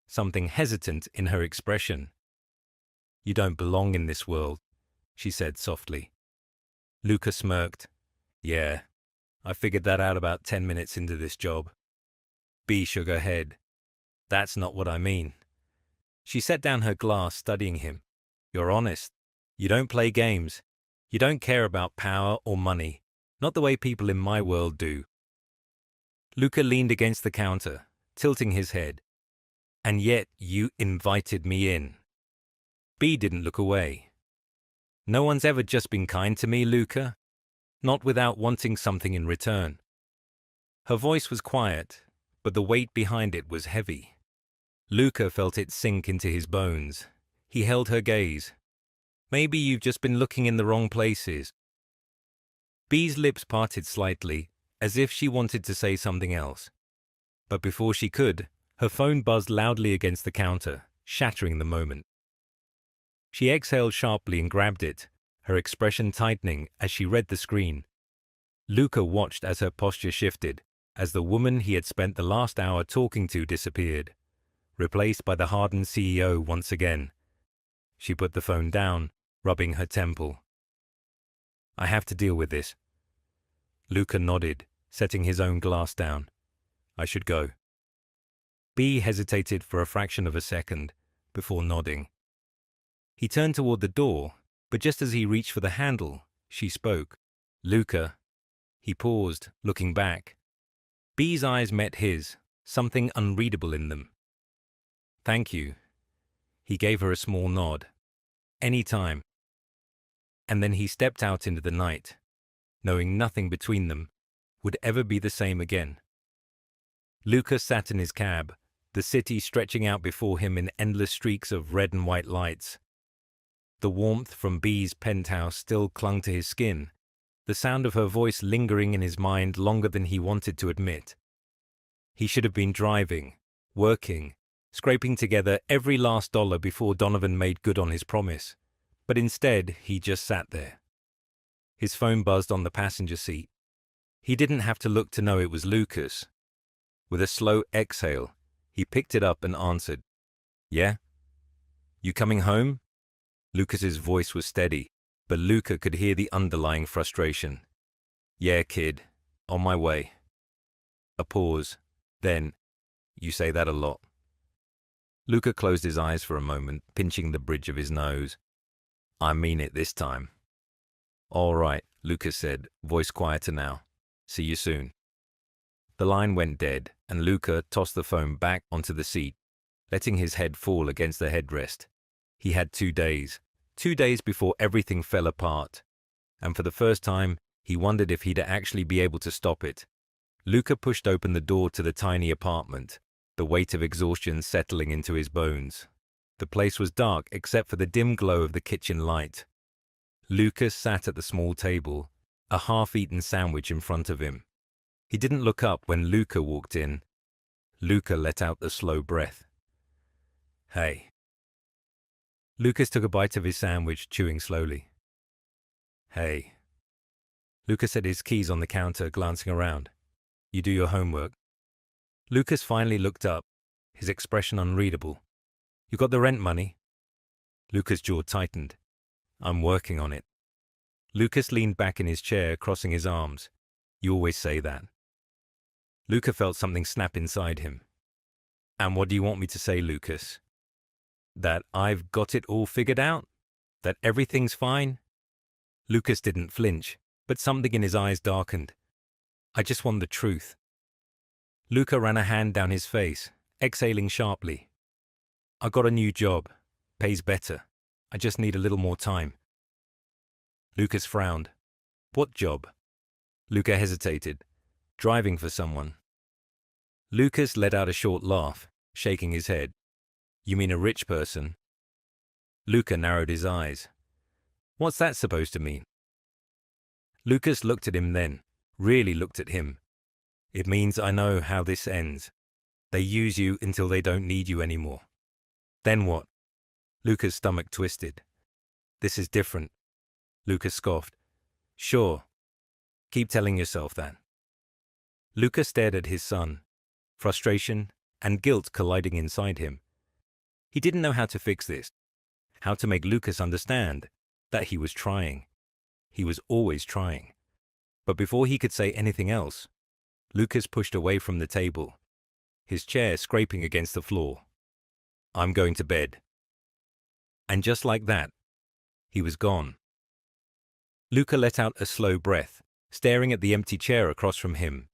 something hesitant in her expression. "You don't belong in this world," she said softly. Luca smirked. "Yeah, I figured that out about 10 minutes into this job." B shook her head. "That's not what I mean." She set down her glass, studying him. "You're honest. You don't play games. You don't care about power or money, not the way people in my world do." Luca leaned against the counter, tilting his head. "And yet you invited me in." B didn't look away. "No one's ever just been kind to me, Luca. Not without wanting something in return." Her voice was quiet, but the weight behind it was heavy. Luca felt it sink into his bones. He held her gaze. Maybe you've just been looking in the wrong places. B's lips parted slightly, as if she wanted to say something else. But before she could, her phone buzzed loudly against the counter, shattering the moment. She exhaled sharply and grabbed it, her expression tightening as she read the screen. Luca watched as her posture shifted, as the woman he had spent the last hour talking to disappeared, replaced by the hardened CEO once again. She put the phone down, rubbing her temple. I have to deal with this. Luca nodded, setting his own glass down. I should go. B hesitated for a fraction of a second, before nodding. He turned toward the door, but just as he reached for the handle, she spoke. Luca. He paused, looking back. B's eyes met his, something unreadable in them. Thank you. He gave her a small nod. Any time. And then he stepped out into the night, knowing nothing between them would ever be the same again. Luca sat in his cab, the city stretching out before him in endless streaks of red and white lights. The warmth from B's penthouse still clung to his skin, the sound of her voice lingering in his mind longer than he wanted to admit. He should have been driving, working, scraping together every last dollar before Donovan made good on his promise, but instead he just sat there. His phone buzzed on the passenger seat. He didn't have to look to know it was Lucas. With a slow exhale, he picked it up and answered. Yeah? You coming home? Lucas's voice was steady, but Luca could hear the underlying frustration. Yeah, kid. On my way. A pause. Then, you say that a lot. Luca closed his eyes for a moment, pinching the bridge of his nose. I mean it this time. All right, Lucas said, voice quieter now. See you soon. The line went dead, and Luca tossed the phone back onto the seat, letting his head fall against the headrest. He had 2 days. 2 days before everything fell apart. And for the first time, he wondered if he'd actually be able to stop it. Luca pushed open the door to the tiny apartment, the weight of exhaustion settling into his bones. The place was dark except for the dim glow of the kitchen light. Lucas sat at the small table, a half-eaten sandwich in front of him. He didn't look up when Luca walked in. Luca let out a slow breath. Hey. Lucas took a bite of his sandwich, chewing slowly. Hey. Lucas set his keys on the counter, glancing around. You do your homework. Lucas finally looked up, his expression unreadable. You got the rent money? Lucas' jaw tightened. I'm working on it. Lucas leaned back in his chair, crossing his arms. You always say that. Luca felt something snap inside him. And what do you want me to say, Lucas? That I've got it all figured out? That everything's fine? Lucas didn't flinch, but something in his eyes darkened. I just want the truth. Luca ran a hand down his face, exhaling sharply. I got a new job. Pays better. I just need a little more time. Lucas frowned. What job? Luca hesitated. Driving for someone. Lucas let out a short laugh, shaking his head. You mean a rich person? Luca narrowed his eyes. What's that supposed to mean? Lucas looked at him then, really looked at him. It means I know how this ends. They use you until they don't need you anymore. Then what? Luca's stomach twisted. This is different. Lucas scoffed. Sure. Keep telling yourself that. Luca stared at his son, frustration and guilt colliding inside him. He didn't know how to fix this, how to make Lucas understand that he was trying. He was always trying. But before he could say anything else, Lucas pushed away from the table, his chair scraping against the floor. I'm going to bed. And just like that, he was gone. Luca let out a slow breath, staring at the empty chair across from him.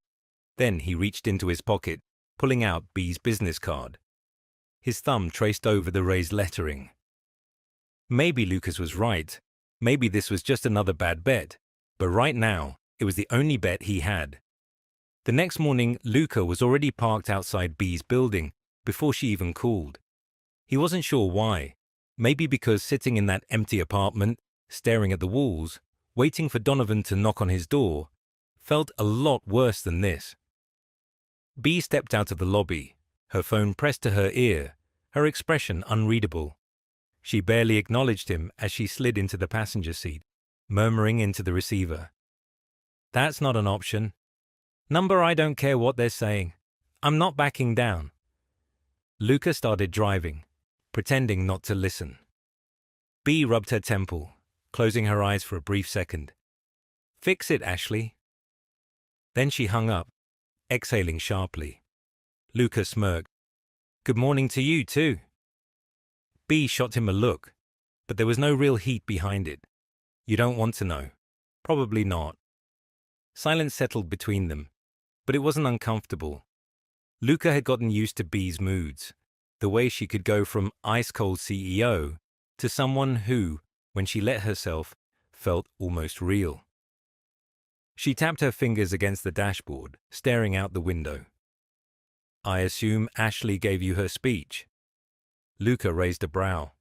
Then he reached into his pocket, pulling out B's business card. His thumb traced over the raised lettering. Maybe Lucas was right. Maybe this was just another bad bet. But right now, it was the only bet he had. The next morning, Luca was already parked outside B's building before she even called. He wasn't sure why, Maybe because sitting in that empty apartment, staring at the walls, waiting for Donovan to knock on his door, felt a lot worse than this. Bea stepped out of the lobby, her phone pressed to her ear, her expression unreadable. She barely acknowledged him as she slid into the passenger seat, murmuring into the receiver. "That's not an option. Number, I don't care what they're saying. I'm not backing down." Luca started driving, pretending not to listen. Bea rubbed her temple, closing her eyes for a brief second. "Fix it, Ashley." Then she hung up, exhaling sharply. Luca smirked. "Good morning to you, too." Bea shot him a look, but there was no real heat behind it. "You don't want to know." "Probably not." Silence settled between them, but it wasn't uncomfortable. Luca had gotten used to Bea's moods, the way she could go from ice-cold CEO to someone who, when she let herself, felt almost real. She tapped her fingers against the dashboard, staring out the window. "I assume Ashley gave you her speech." Luca raised a brow.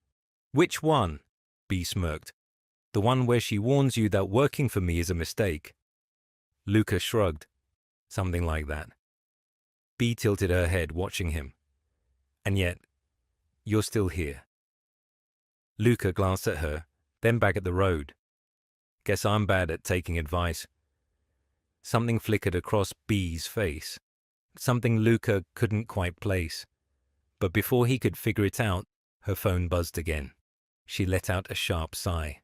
"Which one?" Bea smirked. "The one where she warns you that working for me is a mistake." Luca shrugged. "Something like that." Bea tilted her head, watching him. "And yet, you're still here." Luca glanced at her, then back at the road. "Guess I'm bad at taking advice." Something flickered across Bea's face, something Luca couldn't quite place. But before he could figure it out, her phone buzzed again. She let out a sharp sigh.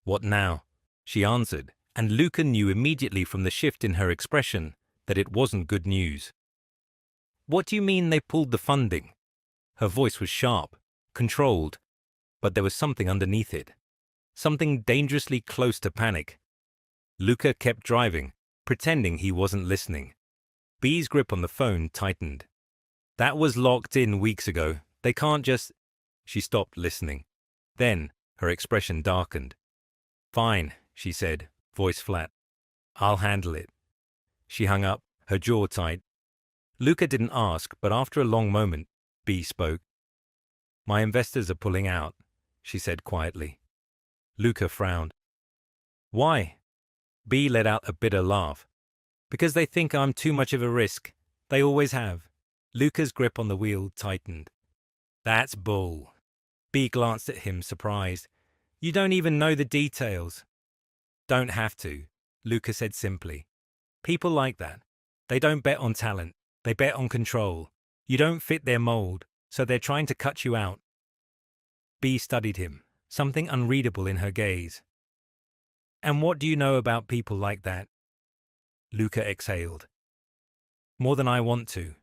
"What now?" she answered, and Luca knew immediately from the shift in her expression that it wasn't good news. "What do you mean they pulled the funding?" Her voice was sharp, controlled, but there was something underneath it. Something dangerously close to panic. Luca kept driving, pretending he wasn't listening. Bea's grip on the phone tightened. "That was locked in weeks ago. They can't just—" She stopped listening. Then, her expression darkened. "Fine," she said, voice flat. "I'll handle it." She hung up, her jaw tight. Luca didn't ask, but after a long moment, Bea spoke. "My investors are pulling out," she said quietly. Luca frowned. "Why?" Bea let out a bitter laugh. "Because they think I'm too much of a risk. They always have." Luca's grip on the wheel tightened. "That's bull." Bea glanced at him, surprised. "You don't even know the details." "Don't have to," Luca said simply. "People like that. They don't bet on talent. They bet on control. You don't fit their mold, so they're trying to cut you out." Bea studied him, something unreadable in her gaze. "And what do you know about people like that?" Luca exhaled. "More than I want to."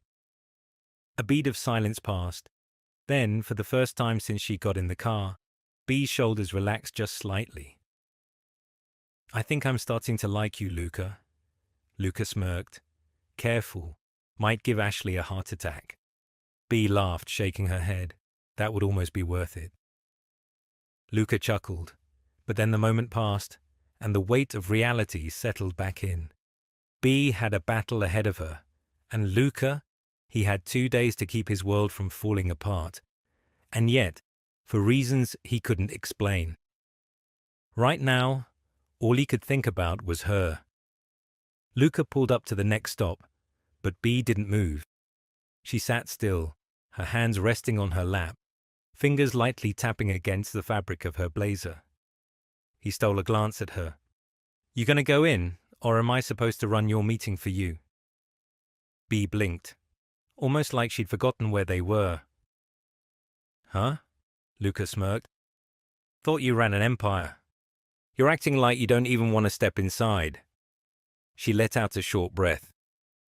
A beat of silence passed. Then, for the first time since she got in the car, Bea's shoulders relaxed just slightly. "I think I'm starting to like you, Luca." Luca smirked. "Careful. Might give Ashley a heart attack." Bea laughed, shaking her head. "That would almost be worth it." Luca chuckled, but then the moment passed, and the weight of reality settled back in. Bea had a battle ahead of her, and Luca, he had 2 days to keep his world from falling apart. And yet, for reasons he couldn't explain. Right now, all he could think about was her. Luca pulled up to the next stop, but Bea didn't move. She sat still, her hands resting on her lap, fingers lightly tapping against the fabric of her blazer. He stole a glance at her. "You gonna go in, or am I supposed to run your meeting for you?" Bea blinked, almost like she'd forgotten where they were. "Huh?" Luca smirked. "Thought you ran an empire. You're acting like you don't even want to step inside." She let out a short breath,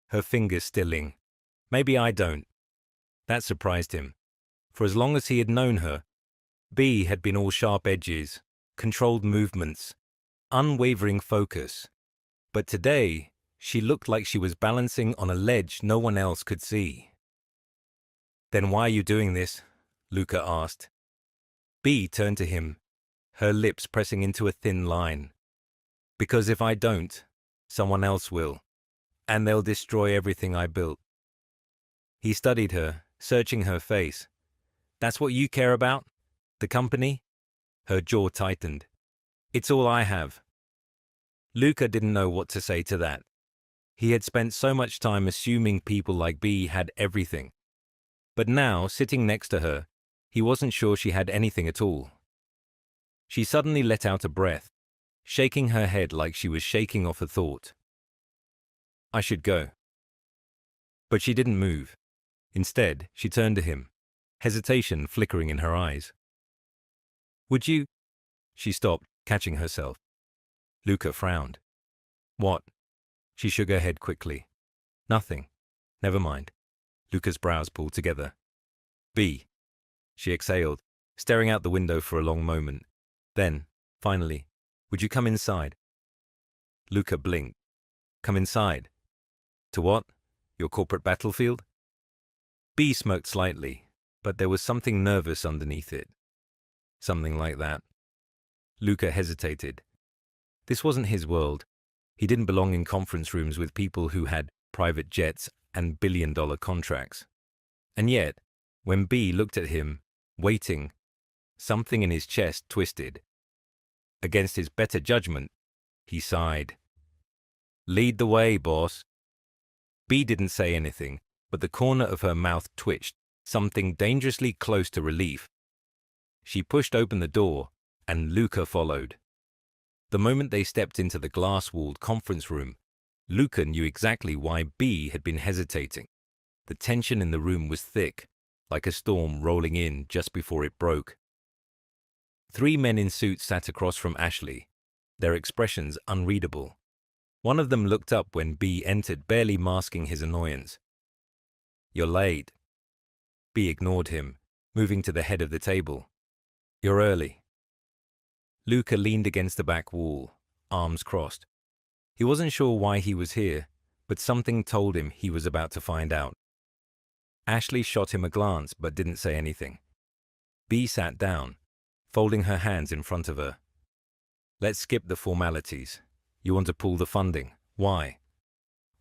her fingers stilling. "Maybe I don't." That surprised him. For as long as he had known her, Bea had been all sharp edges, controlled movements, unwavering focus. But today, she looked like she was balancing on a ledge no one else could see. "Then why are you doing this?" Luca asked. Bea turned to him, her lips pressing into a thin line. "Because if I don't, someone else will, and they'll destroy everything I built." He studied her, searching her face. "That's what you care about?" The company? Her jaw tightened. It's all I have. Luca didn't know what to say to that. He had spent so much time assuming people like B had everything. But now, sitting next to her, he wasn't sure she had anything at all. She suddenly let out a breath, shaking her head like she was shaking off a thought. I should go. But she didn't move. Instead, she turned to him, hesitation flickering in her eyes. Would you? She stopped, catching herself. Luca frowned. What? She shook her head quickly. Nothing. Never mind. Luca's brows pulled together. B. She exhaled, staring out the window for a long moment. Then, finally, would you come inside? Luca blinked. Come inside. To what? Your corporate battlefield? B smirked slightly, but there was something nervous underneath it. Something like that. Luca hesitated. This wasn't his world. He didn't belong in conference rooms with people who had private jets and billion-dollar contracts. And yet, when B looked at him, waiting, something in his chest twisted. Against his better judgment, he sighed. Lead the way, boss. B didn't say anything, but the corner of her mouth twitched, something dangerously close to relief. She pushed open the door, and Luca followed. The moment they stepped into the glass-walled conference room, Luca knew exactly why B had been hesitating. The tension in the room was thick, like a storm rolling in just before it broke. 3 men in suits sat across from Ashley, their expressions unreadable. One of them looked up when B entered, barely masking his annoyance. You're late. B ignored him, moving to the head of the table. You're early. Luca leaned against the back wall, arms crossed. He wasn't sure why he was here, but something told him he was about to find out. Ashley shot him a glance but didn't say anything. B sat down, folding her hands in front of her. Let's skip the formalities. You want to pool the funding. Why?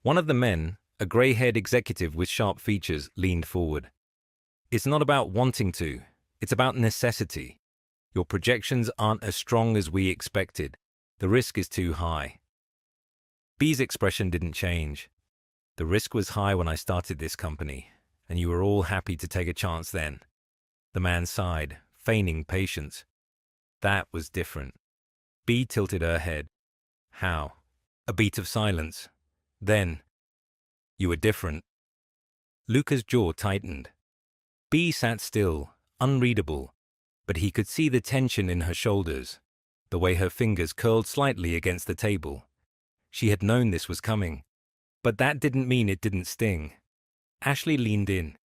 One of the men, a grey-haired executive with sharp features, leaned forward. It's not about wanting to. It's about necessity. Your projections aren't as strong as we expected. The risk is too high. B's expression didn't change. The risk was high when I started this company, and you were all happy to take a chance then. The man sighed, feigning patience. That was different. B tilted her head. How? A beat of silence. Then, you were different. Luca's jaw tightened. B sat still, unreadable, but he could see the tension in her shoulders, the way her fingers curled slightly against the table. She had known this was coming, but that didn't mean it didn't sting. Ashley leaned in.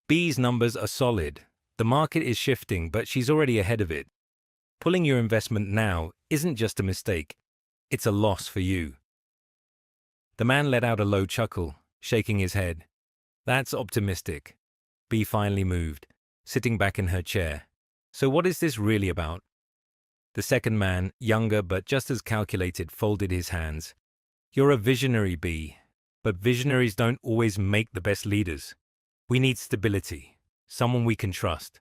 B's numbers are solid. The market is shifting, but she's already ahead of it. Pulling your investment now isn't just a mistake. It's a loss for you. The man let out a low chuckle, shaking his head. That's optimistic. B finally moved, sitting back in her chair. So what is this really about? The second man, younger but just as calculated, folded his hands. You're a visionary, B, but visionaries don't always make the best leaders. We need stability, someone we can trust.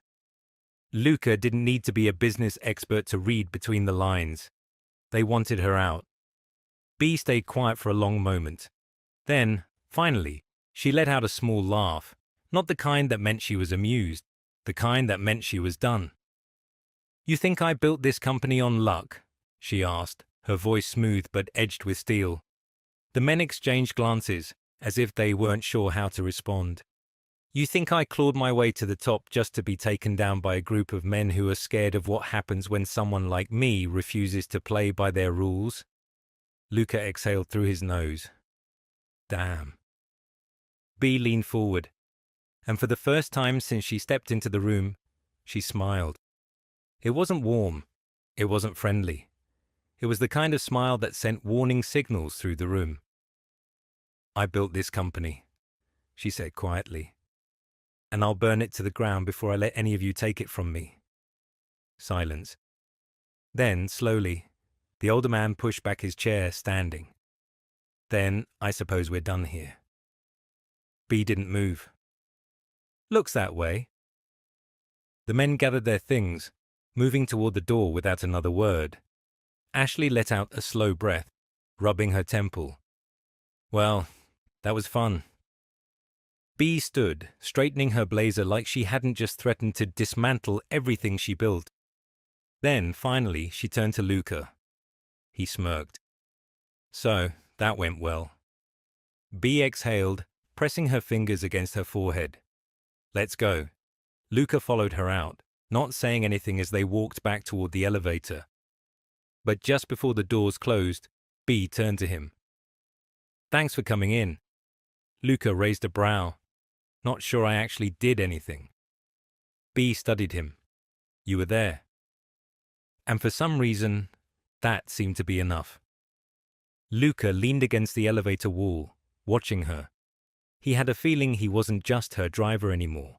Luca didn't need to be a business expert to read between the lines. They wanted her out. B stayed quiet for a long moment. Then, finally, she let out a small laugh, not the kind that meant she was amused, the kind that meant she was done. You think I built this company on luck? She asked, her voice smooth but edged with steel. The men exchanged glances, as if they weren't sure how to respond. You think I clawed my way to the top just to be taken down by a group of men who are scared of what happens when someone like me refuses to play by their rules? Luca exhaled through his nose. Damn. B leaned forward, and for the first time since she stepped into the room, she smiled. It wasn't warm. It wasn't friendly. It was the kind of smile that sent warning signals through the room. I built this company, she said quietly, and I'll burn it to the ground before I let any of you take it from me. Silence. Then, slowly, the older man pushed back his chair, standing. Then, I suppose we're done here. B didn't move. Looks that way. The men gathered their things, moving toward the door without another word. Ashley let out a slow breath, rubbing her temple. Well, that was fun. Bea stood, straightening her blazer like she hadn't just threatened to dismantle everything she built. Then, finally, she turned to Luca. He smirked. So, that went well. Bea exhaled, pressing her fingers against her forehead. Let's go. Luca followed her out, not saying anything as they walked back toward the elevator. But just before the doors closed, Bea turned to him. Thanks for coming in. Luca raised a brow. Not sure I actually did anything. Bea studied him. You were there. And for some reason, that seemed to be enough. Luca leaned against the elevator wall, watching her. He had a feeling he wasn't just her driver anymore.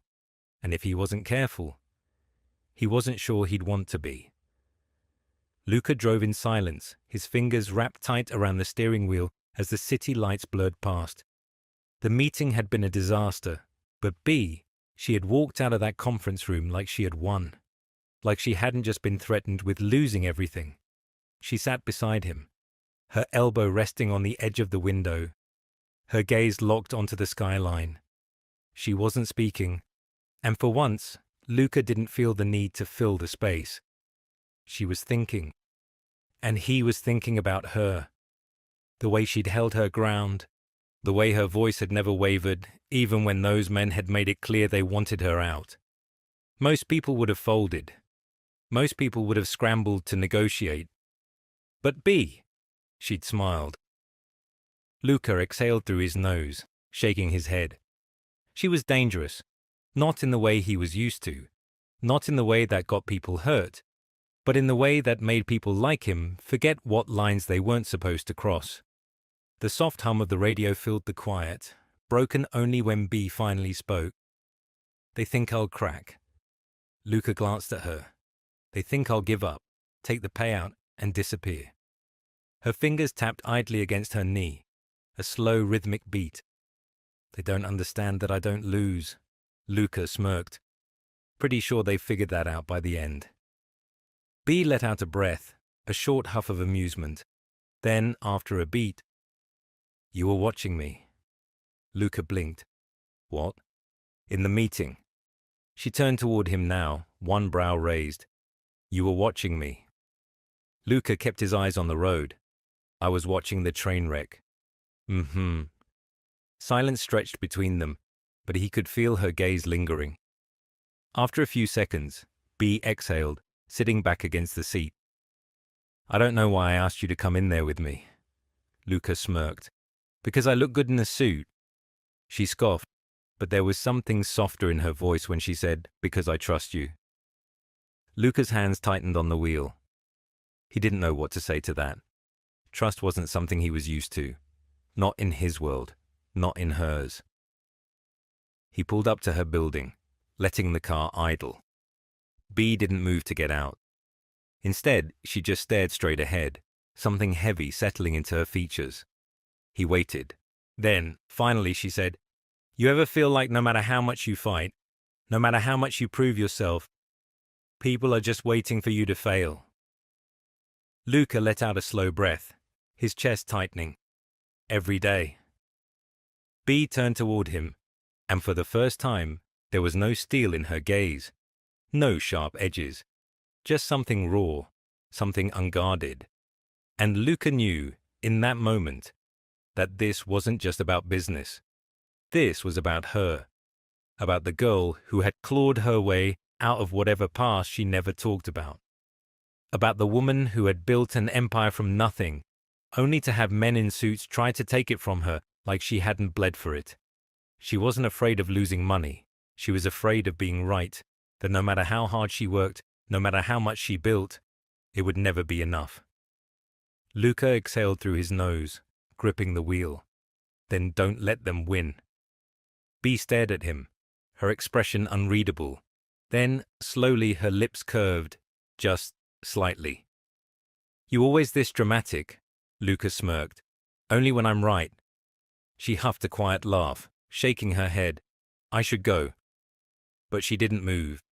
And if he wasn't careful, he wasn't sure he'd want to be. Luca drove in silence, his fingers wrapped tight around the steering wheel as the city lights blurred past. The meeting had been a disaster, but Bea, she had walked out of that conference room like she had won. Like she hadn't just been threatened with losing everything. She sat beside him, her elbow resting on the edge of the window, her gaze locked onto the skyline. She wasn't speaking, and for once, Luca didn't feel the need to fill the space. She was thinking, and he was thinking about her. The way she'd held her ground, the way her voice had never wavered, even when those men had made it clear they wanted her out. Most people would have folded. Most people would have scrambled to negotiate. But Bea, she'd smiled. Luca exhaled through his nose, shaking his head. She was dangerous, not in the way he was used to, not in the way that got people hurt, but in the way that made people like him forget what lines they weren't supposed to cross. The soft hum of the radio filled the quiet, broken only when Bea finally spoke. They think I'll crack. Luca glanced at her. They think I'll give up, take the payout, and disappear. Her fingers tapped idly against her knee, a slow rhythmic beat. They don't understand that I don't lose. Luca smirked. Pretty sure they figured that out by the end. Bea let out a breath, a short huff of amusement. Then, after a beat, you were watching me. Luca blinked. What? In the meeting. She turned toward him now, one brow raised. You were watching me. Luca kept his eyes on the road. I was watching the train wreck. Silence stretched between them, but he could feel her gaze lingering. After a few seconds, Bea exhaled, sitting back against the seat. I don't know why I asked you to come in there with me. Luca smirked. Because I look good in a suit. She scoffed, but there was something softer in her voice when she said, because I trust you. Luca's hands tightened on the wheel. He didn't know what to say to that. Trust wasn't something he was used to. Not in his world, not in hers. He pulled up to her building, letting the car idle. Bea didn't move to get out. Instead, she just stared straight ahead, something heavy settling into her features. He waited. Then, finally, she said, You ever feel like no matter how much you fight, no matter how much you prove yourself, people are just waiting for you to fail? Luca let out a slow breath, his chest tightening. Every day. Bea turned toward him, and for the first time, there was no steel in her gaze, no sharp edges, just something raw, something unguarded. And Luca knew, in that moment, that this wasn't just about business. This was about her, about the girl who had clawed her way out of whatever past she never talked about, about the woman who had built an empire from nothing, only to have men in suits try to take it from her like she hadn't bled for it. She wasn't afraid of losing money. She was afraid of being right, that no matter how hard she worked, no matter how much she built, it would never be enough. Luca exhaled through his nose, gripping the wheel. Then don't let them win. Bea stared at him, her expression unreadable. Then, slowly, her lips curved, just slightly. You always this dramatic, Luca smirked. Only when I'm right. She huffed a quiet laugh, shaking her head. I should go. But she didn't move.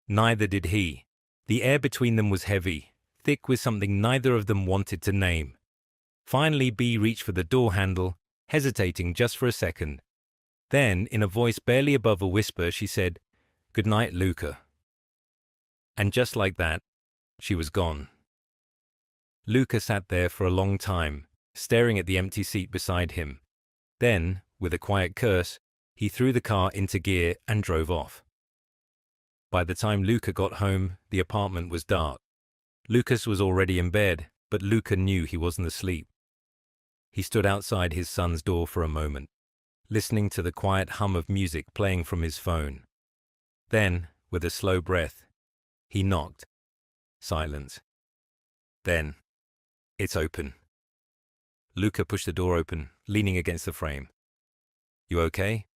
Neither did he. The air between them was heavy, thick with something neither of them wanted to name. Finally, B reached for the door handle, hesitating just for a second. Then, in a voice barely above a whisper, she said, "Good night, Luca." And just like that, she was gone. Luca sat there for a long time, staring at the empty seat beside him. Then, with a quiet curse, he threw the car into gear and drove off. By the time Luca got home, the apartment was dark. Lucas was already in bed, but Luca knew he wasn't asleep. He stood outside his son's door for a moment, listening to the quiet hum of music playing from his phone. Then, with a slow breath, he knocked. Silence. Then, "It's open." Luca pushed the door open, leaning against the frame. "You okay?"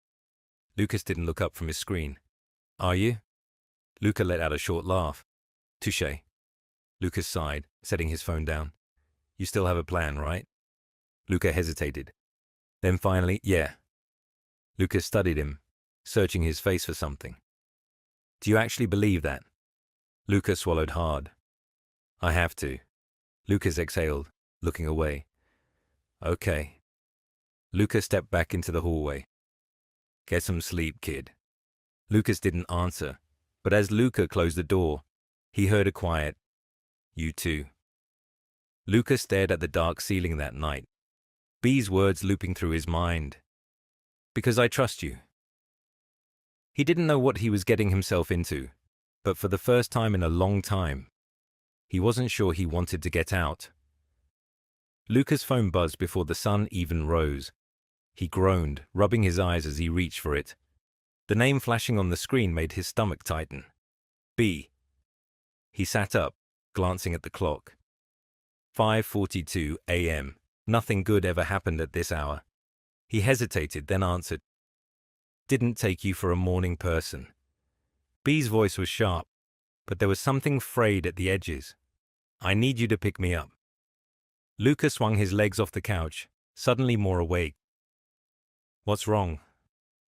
Lucas didn't look up from his screen. "Are you?" Luca let out a short laugh. "Touché." Lucas sighed, setting his phone down. "You still have a plan, right?" Luca hesitated. Then finally, "Yeah." Lucas studied him, searching his face for something. "Do you actually believe that?" Luca swallowed hard. "I have to." Lucas exhaled, looking away. "Okay." Lucas stepped back into the hallway. "Get some sleep, kid." Lucas didn't answer, but as Luca closed the door, he heard a quiet, "You too." Lucas stared at the dark ceiling that night, B's words looping through his mind. "Because I trust you." He didn't know what he was getting himself into, but for the first time in a long time, he wasn't sure he wanted to get out. Lucas' phone buzzed before the sun even rose. He groaned, rubbing his eyes as he reached for it. The name flashing on the screen made his stomach tighten. B. He sat up, glancing at the clock. 5:42 a.m. Nothing good ever happened at this hour. He hesitated, then answered, "Didn't take you for a morning person." B's voice was sharp, but there was something frayed at the edges. "I need you to pick me up." Luca swung his legs off the couch, suddenly more awake. "What's wrong?"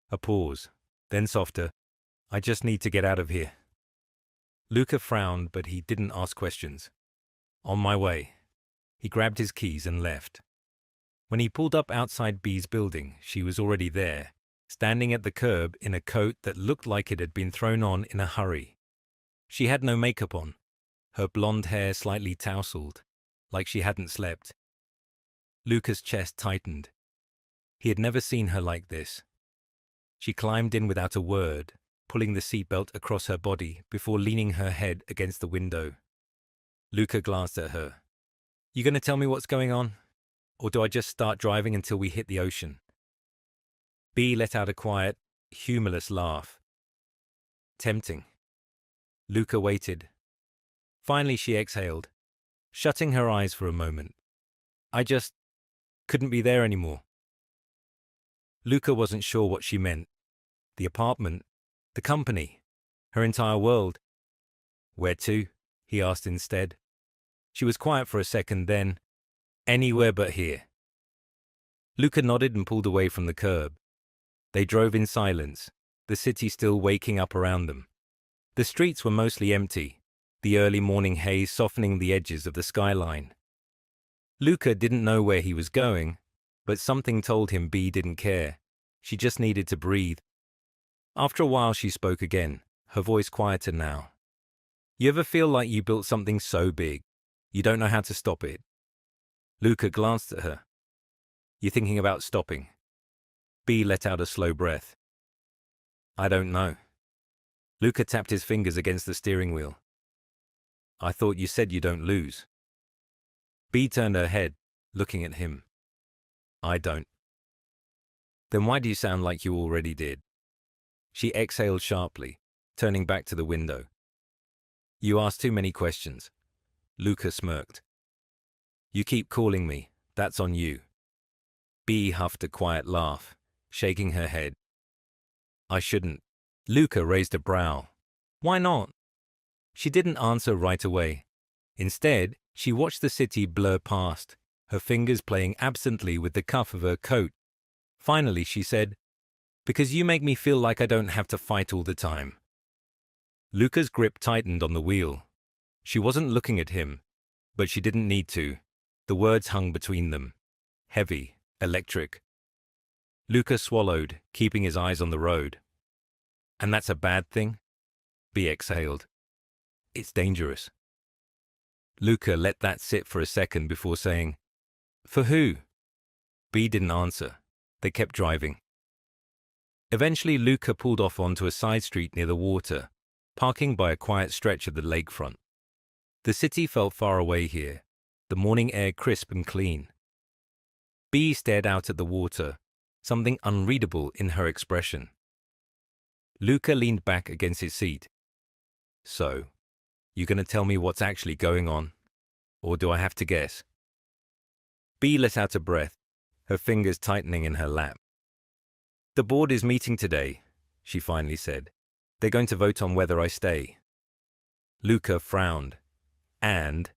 A pause, then softer, "I just need to get out of here." Luca frowned, but he didn't ask questions. "On my way." He grabbed his keys and left. When he pulled up outside B's building, she was already there, standing at the curb in a coat that looked like it had been thrown on in a hurry. She had no makeup on, her blonde hair slightly tousled, like she hadn't slept. Luca's chest tightened. He had never seen her like this. She climbed in without a word, pulling the seatbelt across her body before leaning her head against the window. Luca glanced at her. "You going to tell me what's going on? Or do I just start driving until we hit the ocean?" B let out a quiet, humorless laugh. "Tempting." Luca waited. Finally she exhaled, shutting her eyes for a moment. "I just couldn't be there anymore." Luca wasn't sure what she meant. The apartment, the company, her entire world. "Where to?" he asked instead. She was quiet for a second, then, "Anywhere but here." Luca nodded and pulled away from the curb. They drove in silence, the city still waking up around them. The streets were mostly empty, the early morning haze softening the edges of the skyline. Luca didn't know where he was going, but something told him B didn't care. She just needed to breathe. After a while she spoke again, her voice quieter now. "You ever feel like you built something so big, you don't know how to stop it?" Luca glanced at her. "You thinking about stopping?" B let out a slow breath. "I don't know." Luca tapped his fingers against the steering wheel. "I thought you said you don't lose." B turned her head, looking at him. "I don't." "Then why do you sound like you already did?" She exhaled sharply, turning back to the window. "You ask too many questions." Luca smirked. "You keep calling me. That's on you." B huffed a quiet laugh, shaking her head. "I shouldn't." Luca raised a brow. "Why not?" She didn't answer right away. Instead, she watched the city blur past, her fingers playing absently with the cuff of her coat. Finally, she said, "Because you make me feel like I don't have to fight all the time." Luca's grip tightened on the wheel. She wasn't looking at him, but she didn't need to. The words hung between them. Heavy, electric. Luca swallowed, keeping his eyes on the road. And that's a bad thing? B exhaled. It's dangerous. Luca let that sit for a second before saying, For who? B didn't answer. They kept driving. Eventually, Luca pulled off onto a side street near the water, parking by a quiet stretch of the lakefront. The city felt far away here, the morning air crisp and clean. B stared out at the water, something unreadable in her expression. Luca leaned back against his seat. So, you gonna tell me what's actually going on? Or do I have to guess? B let out a breath, her fingers tightening in her lap. The board is meeting today, she finally said. They're going to vote on whether I stay. Luca frowned. And,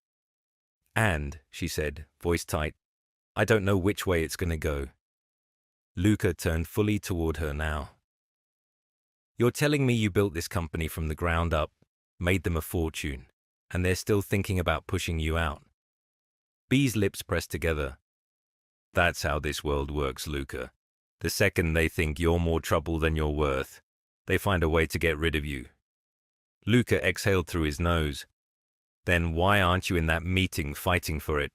she said, voice tight, I don't know which way it's gonna go. Luca turned fully toward her now. You're telling me you built this company from the ground up, made them a fortune, and they're still thinking about pushing you out? B's lips pressed together. That's how this world works, Luca. The second they think you're more trouble than you're worth, they find a way to get rid of you. Luca exhaled through his nose. Then why aren't you in that meeting fighting for it?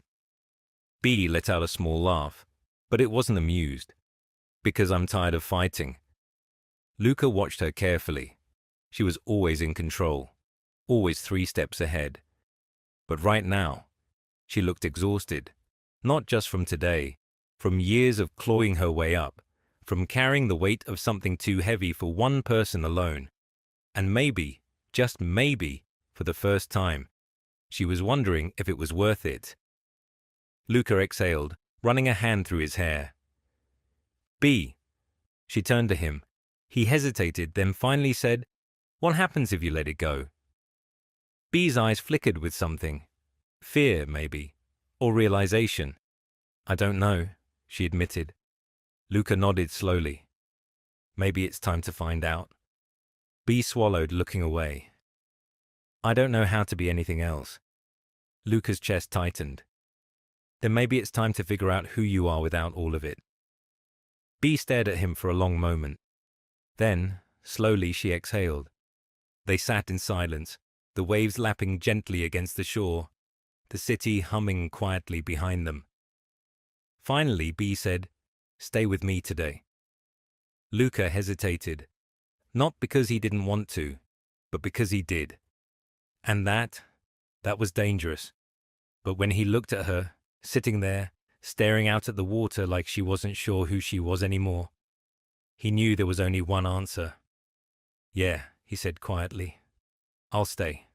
B let out a small laugh, but it wasn't amused. Because I'm tired of fighting. Luca watched her carefully. She was always in control, always 3 steps ahead. But right now, she looked exhausted, not just from today, from years of clawing her way up, from carrying the weight of something too heavy for one person alone. And maybe, just maybe, for the first time, she was wondering if it was worth it. Luca exhaled, running a hand through his hair. B. She turned to him. He hesitated, then finally said, What happens if you let it go? B's eyes flickered with something. Fear, maybe. Or realization. I don't know, she admitted. Luca nodded slowly. Maybe it's time to find out. B swallowed, looking away. I don't know how to be anything else. Luca's chest tightened. Then maybe it's time to figure out who you are without all of it. B stared at him for a long moment. Then, slowly, she exhaled. They sat in silence, the waves lapping gently against the shore, the city humming quietly behind them. Finally, B said, Stay with me today. Luca hesitated, not because he didn't want to, but because he did. And that was dangerous. But when he looked at her, sitting there, staring out at the water like she wasn't sure who she was anymore, he knew there was only one answer. Yeah, he said quietly. I'll stay.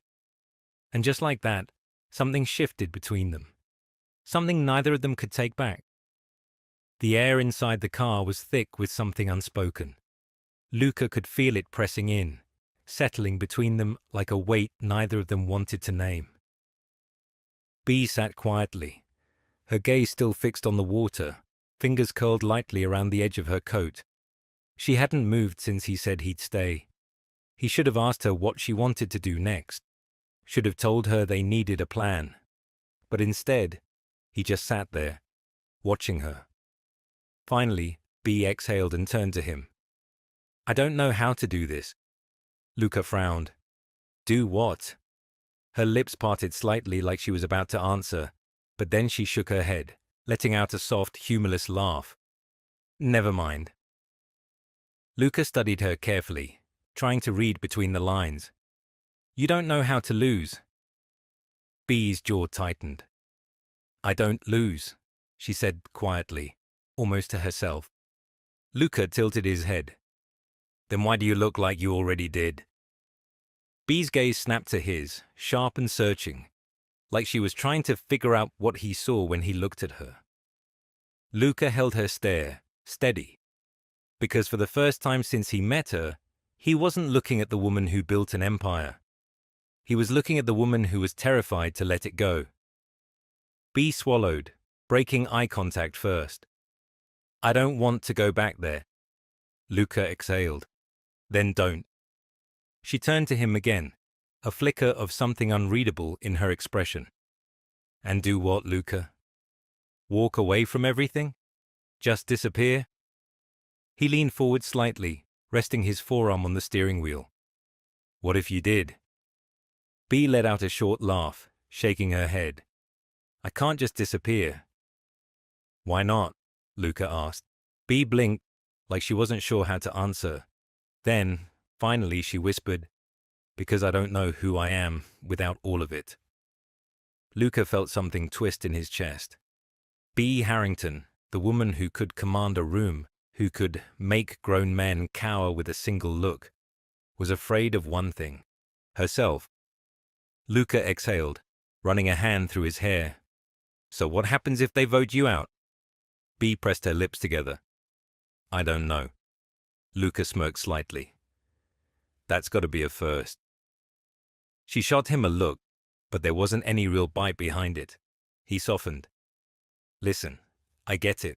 And just like that, something shifted between them. Something neither of them could take back. The air inside the car was thick with something unspoken. Luca could feel it pressing in, settling between them like a weight neither of them wanted to name. B sat quietly, her gaze still fixed on the water, fingers curled lightly around the edge of her coat. She hadn't moved since he said he'd stay. He should have asked her what she wanted to do next, should have told her they needed a plan. But instead, he just sat there, watching her. Finally, B exhaled and turned to him. I don't know how to do this. Luca frowned. Do what? Her lips parted slightly like she was about to answer, but then she shook her head, letting out a soft, humorless laugh. Never mind. Luca studied her carefully, trying to read between the lines. You don't know how to lose. B's jaw tightened. I don't lose, she said quietly, almost to herself. Luca tilted his head. Then why do you look like you already did? B's gaze snapped to his, sharp and searching, like she was trying to figure out what he saw when he looked at her. Luca held her stare, steady, because for the first time since he met her, he wasn't looking at the woman who built an empire. He was looking at the woman who was terrified to let it go. B swallowed, breaking eye contact first. I don't want to go back there. Luca exhaled. Then don't. She turned to him again, a flicker of something unreadable in her expression. And do what, Luca? Walk away from everything? Just disappear? He leaned forward slightly, resting his forearm on the steering wheel. What if you did? Bea let out a short laugh, shaking her head. I can't just disappear. Why not? Luca asked. Bea blinked, like she wasn't sure how to answer. Then, finally, she whispered, because I don't know who I am without all of it. Luca felt something twist in his chest. Bea Harrington, the woman who could command a room, who could make grown men cower with a single look, was afraid of one thing: herself. Luca exhaled, running a hand through his hair. So what happens if they vote you out? Bea pressed her lips together. I don't know. Luca smirked slightly. That's got to be a first. She shot him a look, but there wasn't any real bite behind it. He softened. Listen, I get it.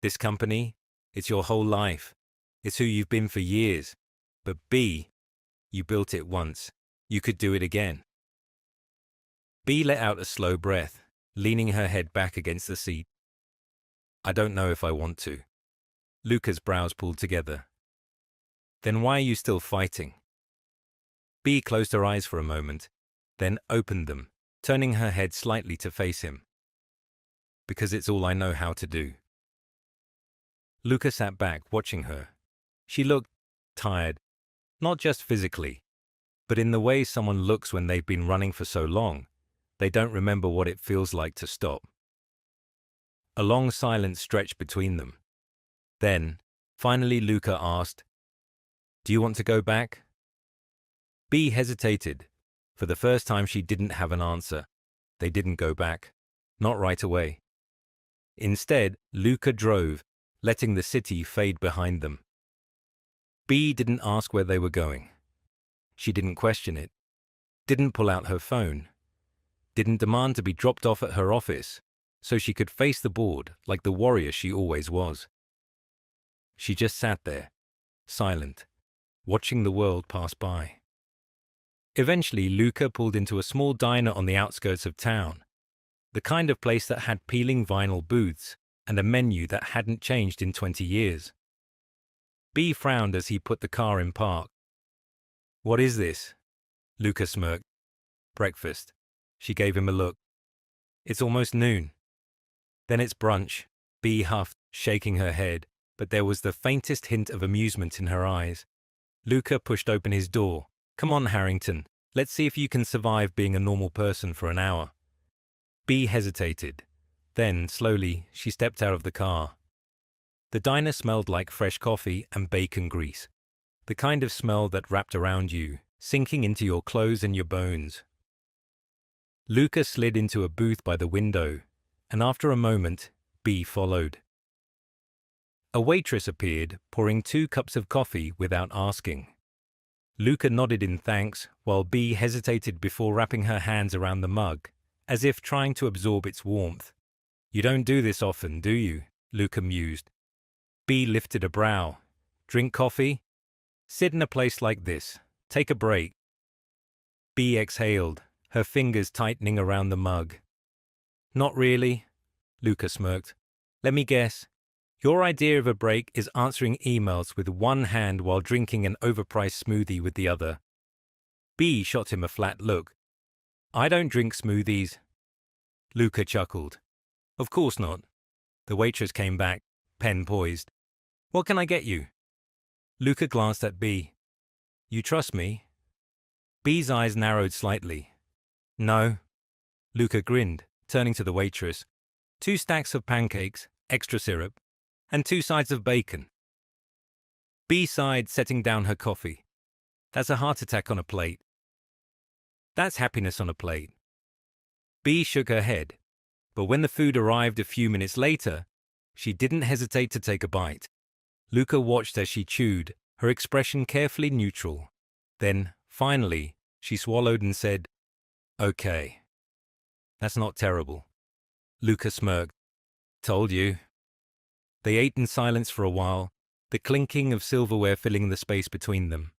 This company, it's your whole life. It's who you've been for years. But Bea, you built it once. You could do it again. Bea let out a slow breath, leaning her head back against the seat. I don't know if I want to. Luca's brows pulled together. Then why are you still fighting? Bea closed her eyes for a moment, then opened them, turning her head slightly to face him. Because it's all I know how to do. Luca sat back, watching her. She looked tired, not just physically, but in the way someone looks when they've been running for so long, they don't remember what it feels like to stop. A long silence stretched between them. Then, finally Luca asked, Do you want to go back? Bea hesitated. For the first time she didn't have an answer. They didn't go back. Not right away. Instead, Luca drove, letting the city fade behind them. Bea didn't ask where they were going. She didn't question it. Didn't pull out her phone. Didn't demand to be dropped off at her office, so she could face the board like the warrior she always was. She just sat there, silent, watching the world pass by. Eventually, Luca pulled into a small diner on the outskirts of town, the kind of place that had peeling vinyl booths and a menu that hadn't changed in 20 years. Bea frowned as he put the car in park. What is this? Luca smirked. Breakfast. She gave him a look. It's almost noon. Then it's brunch. Bea huffed, shaking her head, but there was the faintest hint of amusement in her eyes. Luca pushed open his door. Come on, Harrington. Let's see if you can survive being a normal person for an hour. Bea hesitated. Then, slowly, she stepped out of the car. The diner smelled like fresh coffee and bacon grease, the kind of smell that wrapped around you, sinking into your clothes and your bones. Luca slid into a booth by the window, and after a moment, Bea followed. A waitress appeared, pouring 2 cups of coffee without asking. Luca nodded in thanks, while Bea hesitated before wrapping her hands around the mug, as if trying to absorb its warmth. You don't do this often, do you? Luca mused. Bea lifted a brow. Drink coffee? Sit in a place like this. Take a break. Bea exhaled, her fingers tightening around the mug. Not really, Luca smirked. Let me guess. Your idea of a break is answering emails with one hand while drinking an overpriced smoothie with the other. Bea shot him a flat look. I don't drink smoothies. Luca chuckled. Of course not. The waitress came back, pen poised. What can I get you? Luca glanced at Bea. You trust me? Bea's eyes narrowed slightly. No. Luca grinned, turning to the waitress. 2 stacks of pancakes, extra syrup, and 2 sides of bacon. Bea sighed, setting down her coffee. That's a heart attack on a plate. That's happiness on a plate. Bea shook her head, but when the food arrived a few minutes later, she didn't hesitate to take a bite. Luca watched as she chewed, her expression carefully neutral. Then, finally, she swallowed and said, Okay. That's not terrible. Luca smirked. Told you. They ate in silence for a while, the clinking of silverware filling the space between them.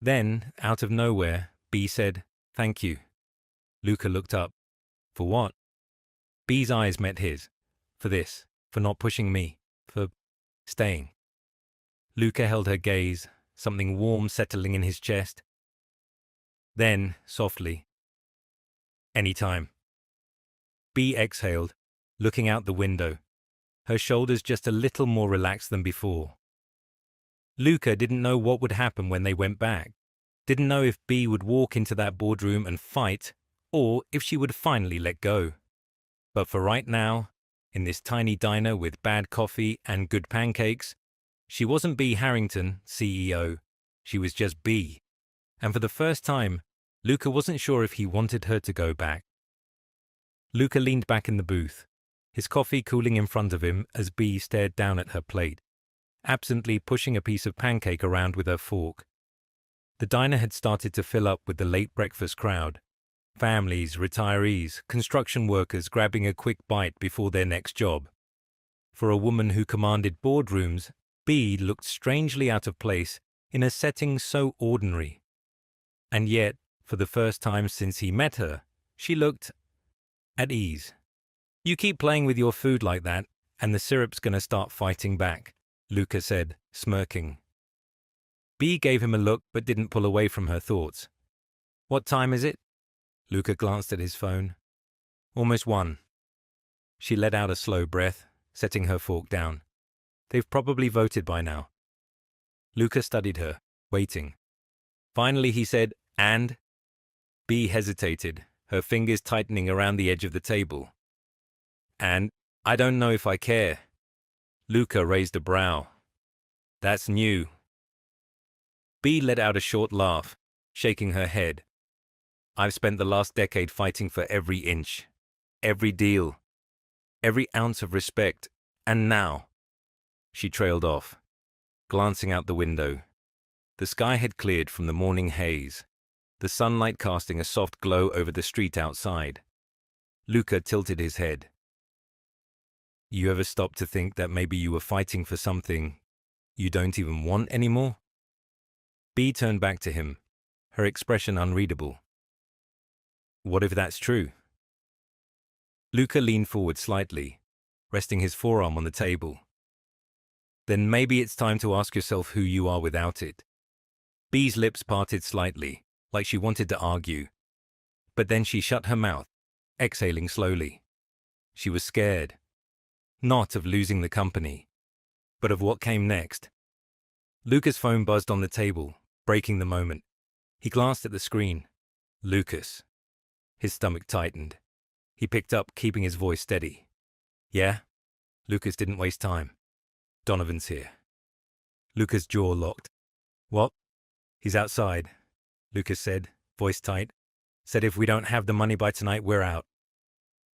Then, out of nowhere, B said, "Thank you." Luca looked up. "For what?" B's eyes met his. "For this. For not pushing me. For staying." Luca held her gaze, something warm settling in his chest. Then, softly, "Anytime." B exhaled, looking out the window, her shoulders just a little more relaxed than before. Luca didn't know what would happen when they went back. Didn't know if B would walk into that boardroom and fight, or if she would finally let go. But for right now, in this tiny diner with bad coffee and good pancakes, she wasn't B Harrington, CEO. She was just B. And for the first time, Luca wasn't sure if he wanted her to go back. Luca leaned back in the booth, his coffee cooling in front of him as B stared down at her plate, absently pushing a piece of pancake around with her fork. The diner had started to fill up with the late breakfast crowd. Families, retirees, construction workers grabbing a quick bite before their next job. For a woman who commanded boardrooms, B looked strangely out of place in a setting so ordinary. And yet, for the first time since he met her, she looked at ease. "You keep playing with your food like that, and the syrup's gonna start fighting back," Luca said, smirking. B gave him a look but didn't pull away from her thoughts. "What time is it?" Luca glanced at his phone. "Almost 1. She let out a slow breath, setting her fork down. "They've probably voted by now." Luca studied her, waiting. Finally he said, "And?" B hesitated, her fingers tightening around the edge of the table. "And I don't know if I care." Luca raised a brow. "That's new." B let out a short laugh, shaking her head. "I've spent the last decade fighting for every inch, every deal, every ounce of respect, and now—" She trailed off, glancing out the window. The sky had cleared from the morning haze, the sunlight casting a soft glow over the street outside. Luca tilted his head. "You ever stop to think that maybe you were fighting for something you don't even want anymore?" B turned back to him, her expression unreadable. "What if that's true?" Luca leaned forward slightly, resting his forearm on the table. "Then maybe it's time to ask yourself who you are without it." B's lips parted slightly, like she wanted to argue. But then she shut her mouth, exhaling slowly. She was scared. Not of losing the company, but of what came next. Luca's phone buzzed on the table, breaking the moment. He glanced at the screen. Lucas. His stomach tightened. He picked up, keeping his voice steady. "Yeah?" Lucas didn't waste time. "Donovan's here." Lucas' jaw locked. "What?" "He's outside," Lucas said, voice tight. "Said if we don't have the money by tonight, we're out."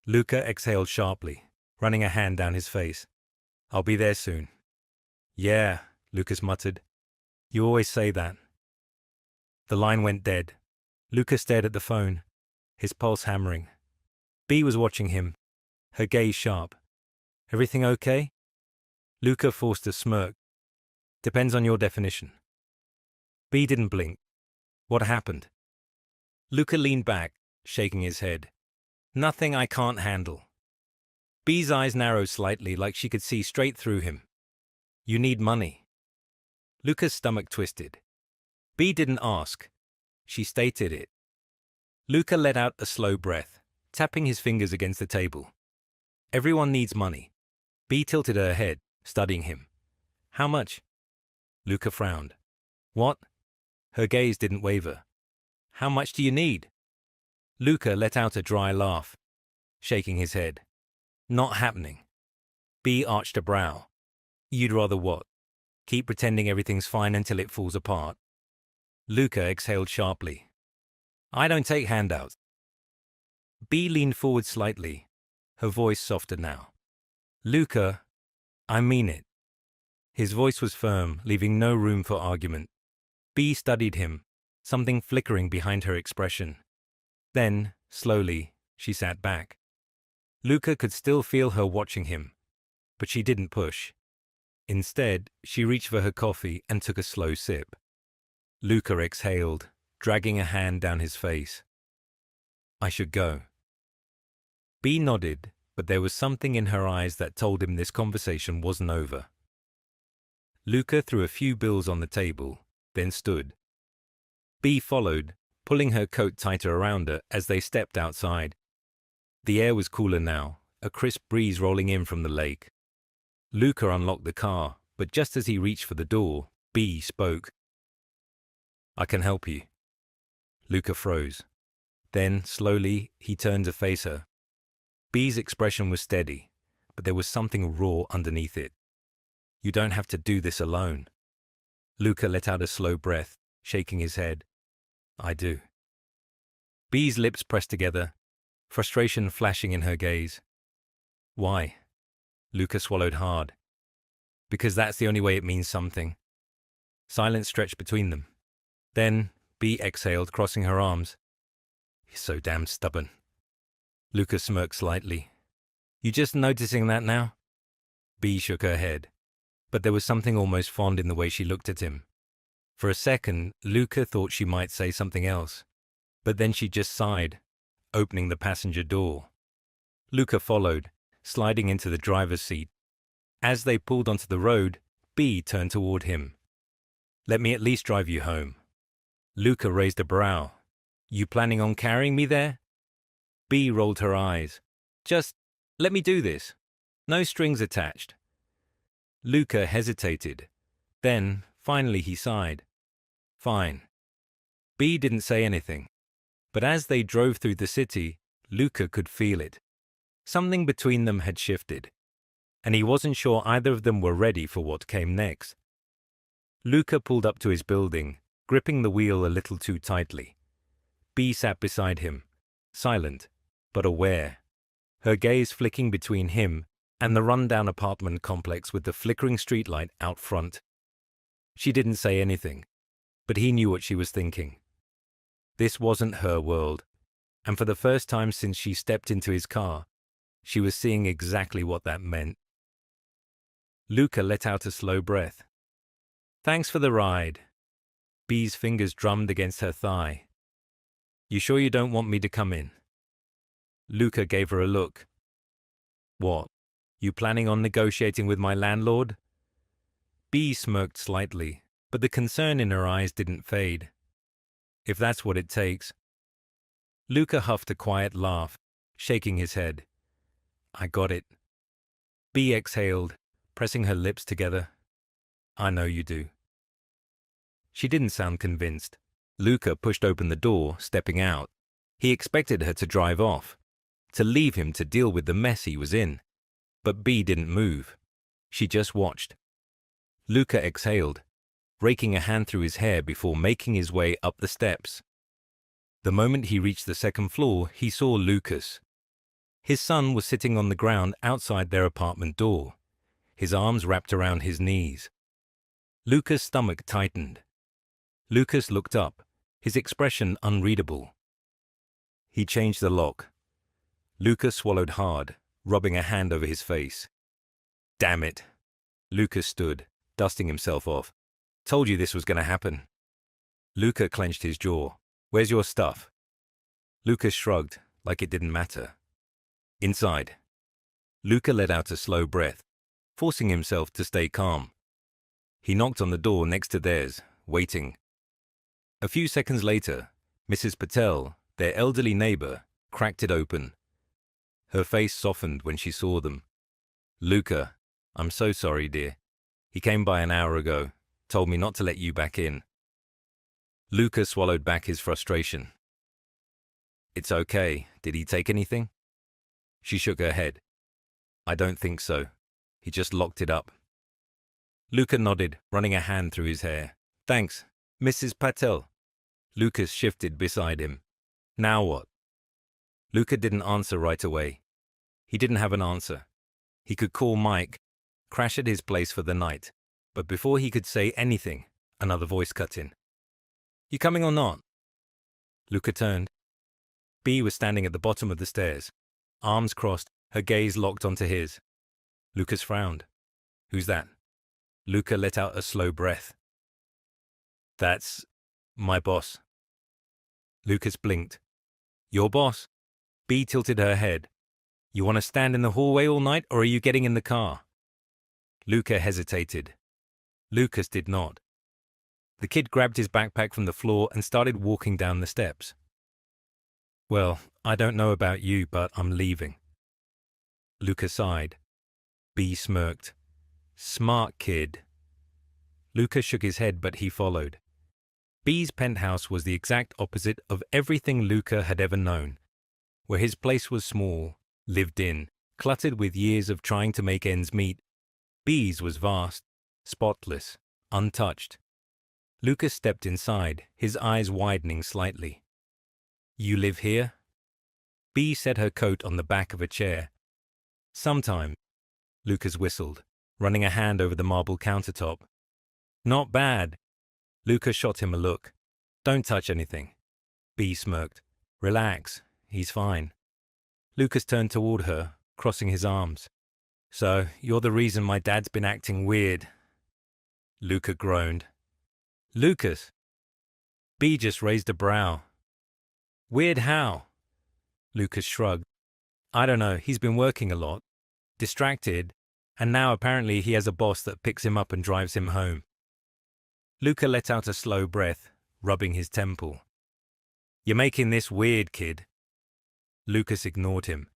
Luca exhaled sharply, running a hand down his face. "I'll be there soon." "Yeah," Lucas muttered. "You always say that." The line went dead. Luca stared at the phone, his pulse hammering. B was watching him, her gaze sharp. "Everything okay?" Luca forced a smirk. "Depends on your definition." B didn't blink. "What happened?" Luca leaned back, shaking his head. "Nothing I can't handle." B's eyes narrowed slightly, like she could see straight through him. "You need money." Luca's stomach twisted. B didn't ask. She stated it. Luca let out a slow breath, tapping his fingers against the table. "Everyone needs money." B tilted her head, studying him. "How much?" Luca frowned. "What?" Her gaze didn't waver. "How much do you need?" Luca let out a dry laugh, shaking his head. "Not happening." B arched a brow. "You'd rather what? Keep pretending everything's fine until it falls apart?" Luca exhaled sharply. "I don't take handouts." B leaned forward slightly, her voice softer now. "Luca, I mean it." His voice was firm, leaving no room for argument. B studied him, something flickering behind her expression. Then, slowly, she sat back. Luca could still feel her watching him, but she didn't push. Instead, she reached for her coffee and took a slow sip. Luca exhaled, dragging a hand down his face. I should go. B nodded, but there was something in her eyes that told him this conversation wasn't over. Luca threw a few bills on the table, then stood. B followed, pulling her coat tighter around her as they stepped outside. The air was cooler now, a crisp breeze rolling in from the lake. Luca unlocked the car, but just as he reached for the door, B spoke. I can help you. Luca froze. Then, slowly, he turned to face her. B's expression was steady, but there was something raw underneath it. You don't have to do this alone. Luca let out a slow breath, shaking his head. I do. B's lips pressed together, frustration flashing in her gaze. Why? Luca swallowed hard. Because that's the only way it means something. Silence stretched between them. Then, B exhaled, crossing her arms. You're so damn stubborn. Luca smirked slightly. You just noticing that now? B shook her head, but there was something almost fond in the way she looked at him. For a second, Luca thought she might say something else, but then she just sighed, opening the passenger door. Luca followed, sliding into the driver's seat. As they pulled onto the road, B turned toward him. Let me at least drive you home. Luca raised a brow. You planning on carrying me there? B rolled her eyes. Just let me do this. No strings attached. Luca hesitated. Then, finally he sighed. Fine. B didn't say anything. But as they drove through the city, Luca could feel it. Something between them had shifted, and he wasn't sure either of them were ready for what came next. Luca pulled up to his building, gripping the wheel a little too tightly. B sat beside him, silent, but aware, her gaze flicking between him and the run-down apartment complex with the flickering streetlight out front. She didn't say anything, but he knew what she was thinking. This wasn't her world, and for the first time since she stepped into his car, she was seeing exactly what that meant. Luca let out a slow breath. Thanks for the ride. B's fingers drummed against her thigh. You sure you don't want me to come in? Luca gave her a look. What? You planning on negotiating with my landlord? B smirked slightly, but the concern in her eyes didn't fade. If that's what it takes. Luca huffed a quiet laugh, shaking his head. I got it. B exhaled, pressing her lips together. I know you do. She didn't sound convinced. Luca pushed open the door, stepping out. He expected her to drive off, to leave him to deal with the mess he was in. But B didn't move. She just watched. Luca exhaled, raking a hand through his hair before making his way up the steps. The moment he reached the second floor, he saw Lucas. His son was sitting on the ground outside their apartment door, his arms wrapped around his knees. Lucas' stomach tightened. Lucas looked up, his expression unreadable. He changed the lock. Lucas swallowed hard, rubbing a hand over his face. Damn it. Lucas stood, dusting himself off. Told you this was going to happen. Luca clenched his jaw. Where's your stuff? Lucas shrugged, like it didn't matter. Inside. Luca let out a slow breath, forcing himself to stay calm. He knocked on the door next to theirs, waiting. A few seconds later, Mrs. Patel, their elderly neighbor, cracked it open. Her face softened when she saw them. Luca, I'm so sorry, dear. He came by an hour ago, told me not to let you back in. Luca swallowed back his frustration. It's okay. Did he take anything? She shook her head. I don't think so. He just locked it up. Luca nodded, running a hand through his hair. Thanks, Mrs. Patel. Lucas shifted beside him. Now what? Luca didn't answer right away. He didn't have an answer. He could call Mike, crash at his place for the night, but before he could say anything, another voice cut in. You coming or not? Luca turned. B was standing at the bottom of the stairs, arms crossed, her gaze locked onto his. Lucas frowned. Who's that? Luca let out a slow breath. That's my boss. Lucas blinked. Your boss? B tilted her head. You want to stand in the hallway all night, or are you getting in the car? Luca hesitated. Lucas did not. The kid grabbed his backpack from the floor and started walking down the steps. Well, I don't know about you, but I'm leaving. Luca sighed. B smirked. Smart kid. Luca shook his head, but he followed. B's penthouse was the exact opposite of everything Luca had ever known, where his place was small, lived in, cluttered with years of trying to make ends meet. B's was vast, spotless, untouched. Lucas stepped inside, his eyes widening slightly. You live here? B set her coat on the back of a chair. Sometime, Lucas whistled, running a hand over the marble countertop. Not bad. Lucas shot him a look. Don't touch anything. B smirked. Relax, he's fine. Lucas turned toward her, crossing his arms. So, you're the reason my dad's been acting weird. Luca groaned. Lucas! B just raised a brow. Weird how? Lucas shrugged. I don't know, he's been working a lot, distracted, and now apparently he has a boss that picks him up and drives him home. Luca let out a slow breath, rubbing his temple. You're making this weird, kid. Lucas ignored him.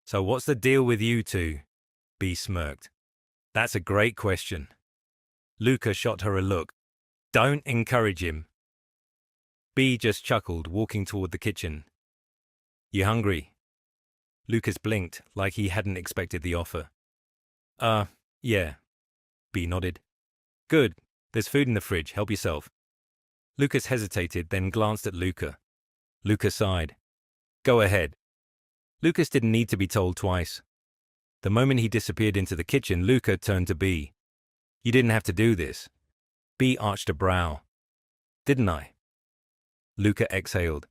So what's the deal with you two? B smirked. That's a great question. Luca shot her a look. Don't encourage him. B just chuckled, walking toward the kitchen. You hungry? Lucas blinked, like he hadn't expected the offer. Yeah. B nodded. Good. There's food in the fridge. Help yourself. Lucas hesitated, then glanced at Luca. Luca sighed. Go ahead. Lucas didn't need to be told twice. The moment he disappeared into the kitchen, Luca turned to B. You didn't have to do this. B arched a brow. Didn't I? Luca exhaled.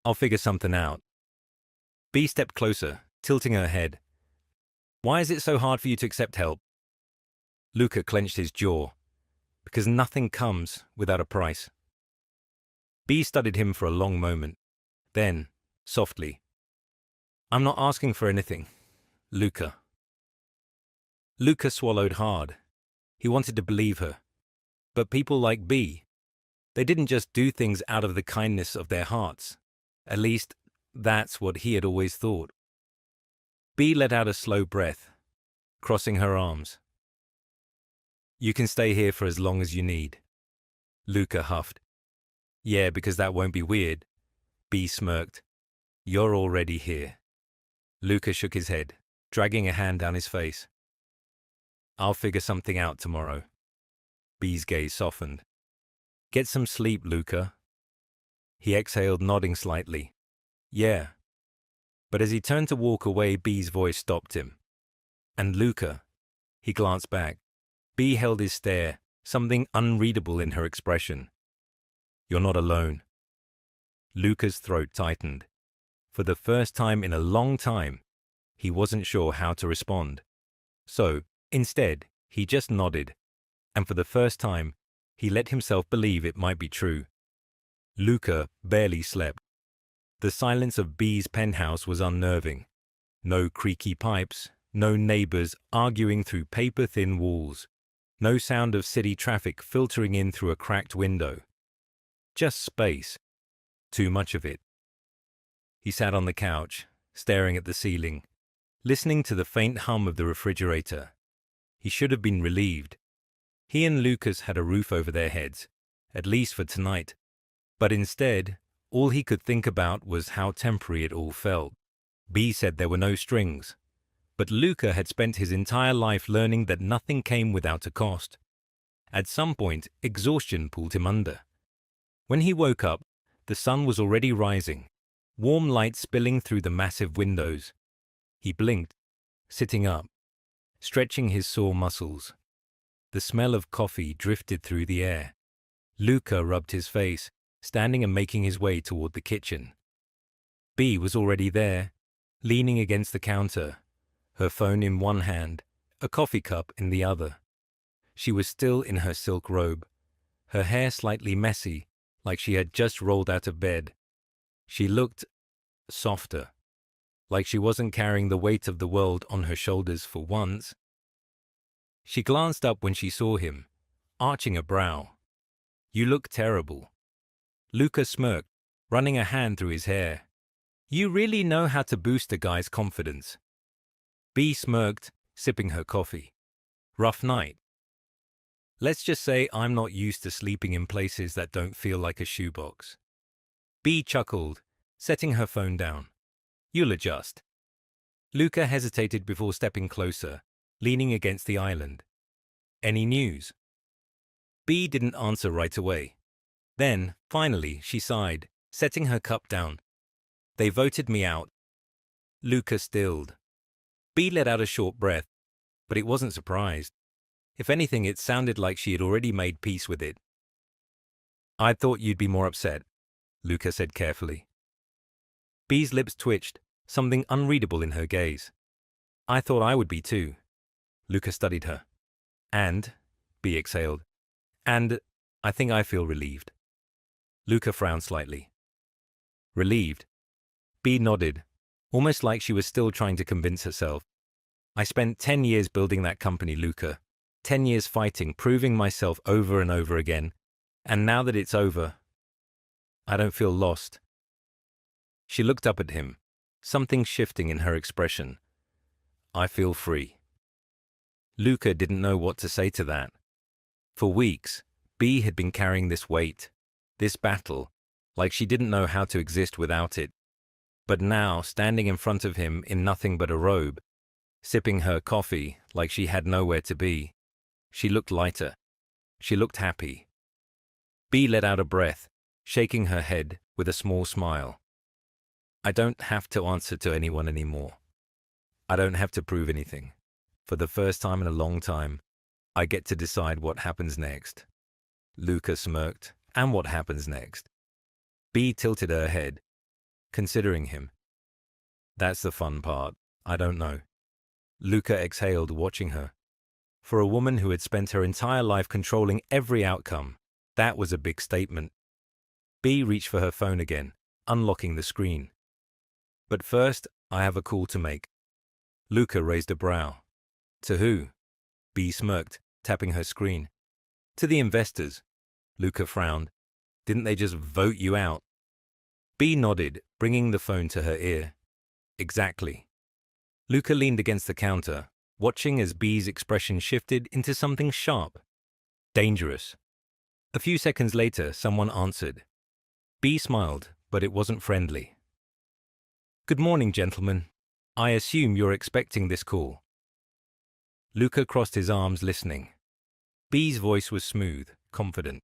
I'll figure something out. B stepped closer, tilting her head. Why is it so hard for you to accept help? Luca clenched his jaw. Because nothing comes without a price. B studied him for a long moment. Then, softly. I'm not asking for anything, Luca. Luca swallowed hard. He wanted to believe her. But people like B, they didn't just do things out of the kindness of their hearts. At least, that's what he had always thought. B let out a slow breath, crossing her arms. You can stay here for as long as you need. Luca huffed. Yeah, because that won't be weird. B smirked. You're already here. Luca shook his head, dragging a hand down his face. I'll figure something out tomorrow. B's gaze softened. Get some sleep, Luca. He exhaled, nodding slightly. Yeah. But as he turned to walk away, B's voice stopped him. And Luca? He glanced back. B held his stare, something unreadable in her expression. You're not alone. Luca's throat tightened. For the first time in a long time, he wasn't sure how to respond. So, instead, he just nodded, and for the first time, he let himself believe it might be true. Luca barely slept. The silence of B's penthouse was unnerving. No creaky pipes, no neighbors arguing through paper-thin walls, no sound of city traffic filtering in through a cracked window. Just space. Too much of it. He sat on the couch, staring at the ceiling, listening to the faint hum of the refrigerator. He should have been relieved. He and Lucas had a roof over their heads, at least for tonight. But instead, all he could think about was how temporary it all felt. B said there were no strings. But Luca had spent his entire life learning that nothing came without a cost. At some point, exhaustion pulled him under. When he woke up, the sun was already rising, warm light spilling through the massive windows. He blinked, sitting up, stretching his sore muscles. The smell of coffee drifted through the air. Luca rubbed his face, standing and making his way toward the kitchen. B was already there, leaning against the counter, her phone in one hand, a coffee cup in the other. She was still in her silk robe, her hair slightly messy, like she had just rolled out of bed. She looked softer, like she wasn't carrying the weight of the world on her shoulders for once. She glanced up when she saw him, arching a brow. "You look terrible." Luca smirked, running a hand through his hair. "You really know how to boost a guy's confidence." B smirked, sipping her coffee. "Rough night." "Let's just say I'm not used to sleeping in places that don't feel like a shoebox." B chuckled, setting her phone down. "You'll adjust." Luca hesitated before stepping closer, leaning against the island. "Any news?" B didn't answer right away. Then, finally, she sighed, setting her cup down. "They voted me out." Luca stilled. B let out a short breath, but it wasn't surprised. If anything, it sounded like she had already made peace with it. "I thought you'd be more upset," Luca said carefully. B's lips twitched, something unreadable in her gaze. "I thought I would be too." Luca studied her. "And," B exhaled, "and I think I feel relieved." Luca frowned slightly. "Relieved?" B nodded, almost like she was still trying to convince herself. "I spent 10 years building that company, Luca. 10 years fighting, proving myself over and over again. And now that it's over, I don't feel lost." She looked up at him, something shifting in her expression. "I feel free." Luca didn't know what to say to that. For weeks, B had been carrying this weight, this battle, like she didn't know how to exist without it. But now, standing in front of him in nothing but a robe, sipping her coffee like she had nowhere to be, she looked lighter. She looked happy. B let out a breath, shaking her head with a small smile. "I don't have to answer to anyone anymore. I don't have to prove anything. For the first time in a long time, I get to decide what happens next." Luca smirked. "And what happens next?" B tilted her head, considering him. "That's the fun part. I don't know." Luca exhaled, watching her. For a woman who had spent her entire life controlling every outcome, that was a big statement. B reached for her phone again, unlocking the screen. "But first, I have a call to make." Luca raised a brow. "To who?" B smirked, tapping her screen. "To the investors." Luca frowned. "Didn't they just vote you out?" B nodded, bringing the phone to her ear. "Exactly." Luca leaned against the counter, watching as B's expression shifted into something sharp. Dangerous. A few seconds later, someone answered. B smiled, but it wasn't friendly. "Good morning, gentlemen. I assume you're expecting this call." Luca crossed his arms, listening. B's voice was smooth, confident.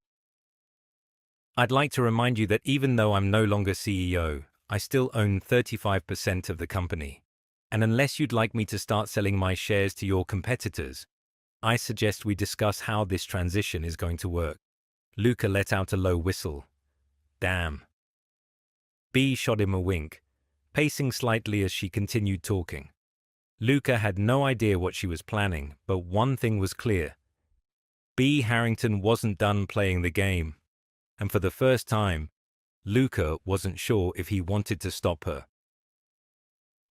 "I'd like to remind you that even though I'm no longer CEO, I still own 35% of the company. And unless you'd like me to start selling my shares to your competitors, I suggest we discuss how this transition is going to work." Luca let out a low whistle. "Damn." B shot him a wink, pacing slightly as she continued talking. Luca had no idea what she was planning, but one thing was clear. B. Harrington wasn't done playing the game, and for the first time, Luca wasn't sure if he wanted to stop her.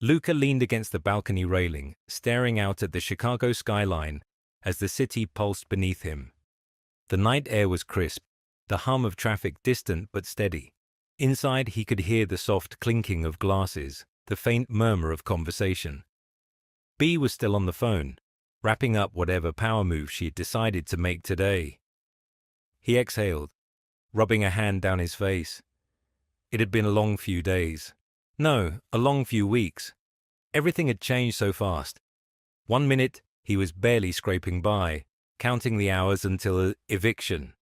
Luca leaned against the balcony railing, staring out at the Chicago skyline as the city pulsed beneath him. The night air was crisp, the hum of traffic distant but steady. Inside, he could hear the soft clinking of glasses, the faint murmur of conversation. B was still on the phone, wrapping up whatever power move she had decided to make today. He exhaled, rubbing a hand down his face. It had been a long few days. No, a long few weeks. Everything had changed so fast. 1 minute, he was barely scraping by, counting the hours until eviction.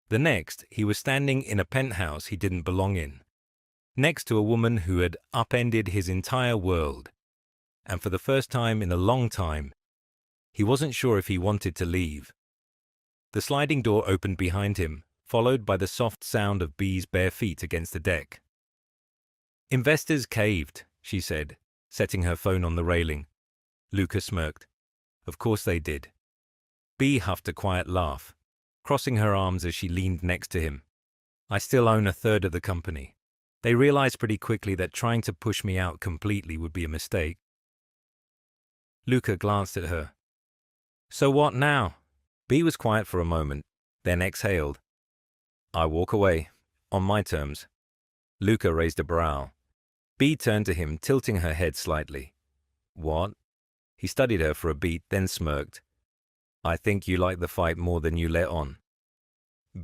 The next, he was standing in a penthouse he didn't belong in, next to a woman who had upended his entire world. And for the first time in a long time, he wasn't sure if he wanted to leave. The sliding door opened behind him, followed by the soft sound of B's bare feet against the deck. "Investors caved," she said, setting her phone on the railing. Luca smirked. "Of course they did." B huffed a quiet laugh, crossing her arms as she leaned next to him. "I still own 1/3 of the company." They realized pretty quickly that trying to push me out completely would be a mistake. Luca glanced at her. So what now? B was quiet for a moment, then exhaled. I walk away, on my terms. Luca raised a brow. B turned to him, tilting her head slightly. What? He studied her for a beat, then smirked. I think you like the fight more than you let on.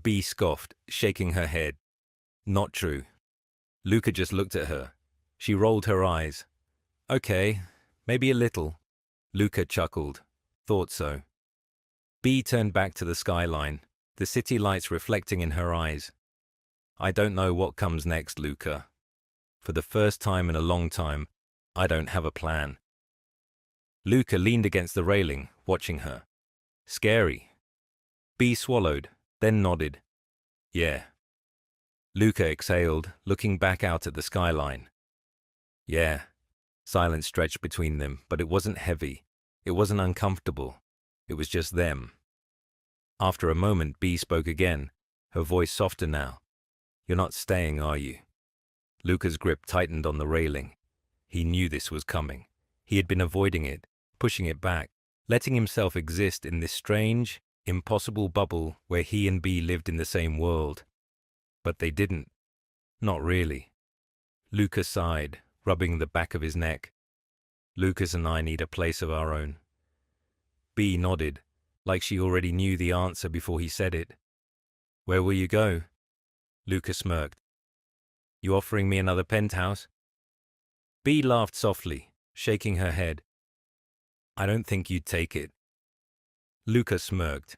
B scoffed, shaking her head. Not true. Luca just looked at her. She rolled her eyes. Okay, maybe a little. Luca chuckled. Thought so. B turned back to the skyline, the city lights reflecting in her eyes. I don't know what comes next, Luca. For the first time in a long time, I don't have a plan. Luca leaned against the railing, watching her. Scary. B swallowed, then nodded. Yeah. Luca exhaled, looking back out at the skyline. Yeah. Silence stretched between them, but it wasn't heavy. It wasn't uncomfortable. It was just them. After a moment, B spoke again, her voice softer now. You're not staying, are you? Luca's grip tightened on the railing. He knew this was coming. He had been avoiding it, pushing it back, letting himself exist in this strange, impossible bubble where he and B lived in the same world. But they didn't. Not really. Luca sighed, rubbing the back of his neck. Lucas and I need a place of our own. B nodded, like she already knew the answer before he said it. Where will you go? Luca smirked. You offering me another penthouse? B laughed softly, shaking her head. I don't think you'd take it. Luca smirked.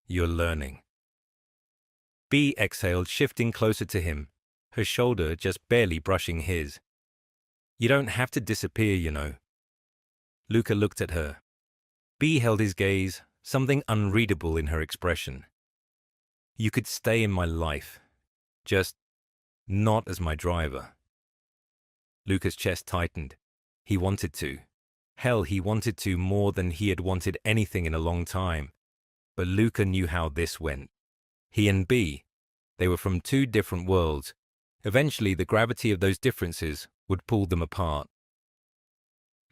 You're learning. B exhaled, shifting closer to him, her shoulder just barely brushing his. You don't have to disappear, you know. Luca looked at her. B held his gaze, something unreadable in her expression. You could stay in my life, just not as my driver. Luca's chest tightened. He wanted to. Hell, he wanted to more than he had wanted anything in a long time. But Luca knew how this went. He and B, they were from two different worlds. Eventually, the gravity of those differences would pull them apart.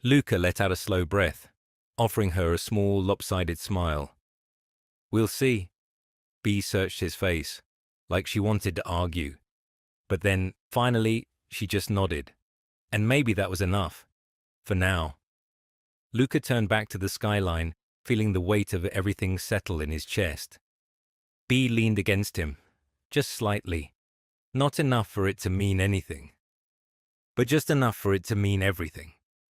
Luca let out a slow breath, offering her a small, lopsided smile. We'll see. B searched his face, like she wanted to argue. But then, finally, she just nodded. And maybe that was enough. For now. Luca turned back to the skyline, feeling the weight of everything settle in his chest. B leaned against him, just slightly. Not enough for it to mean anything. But just enough for it to mean everything.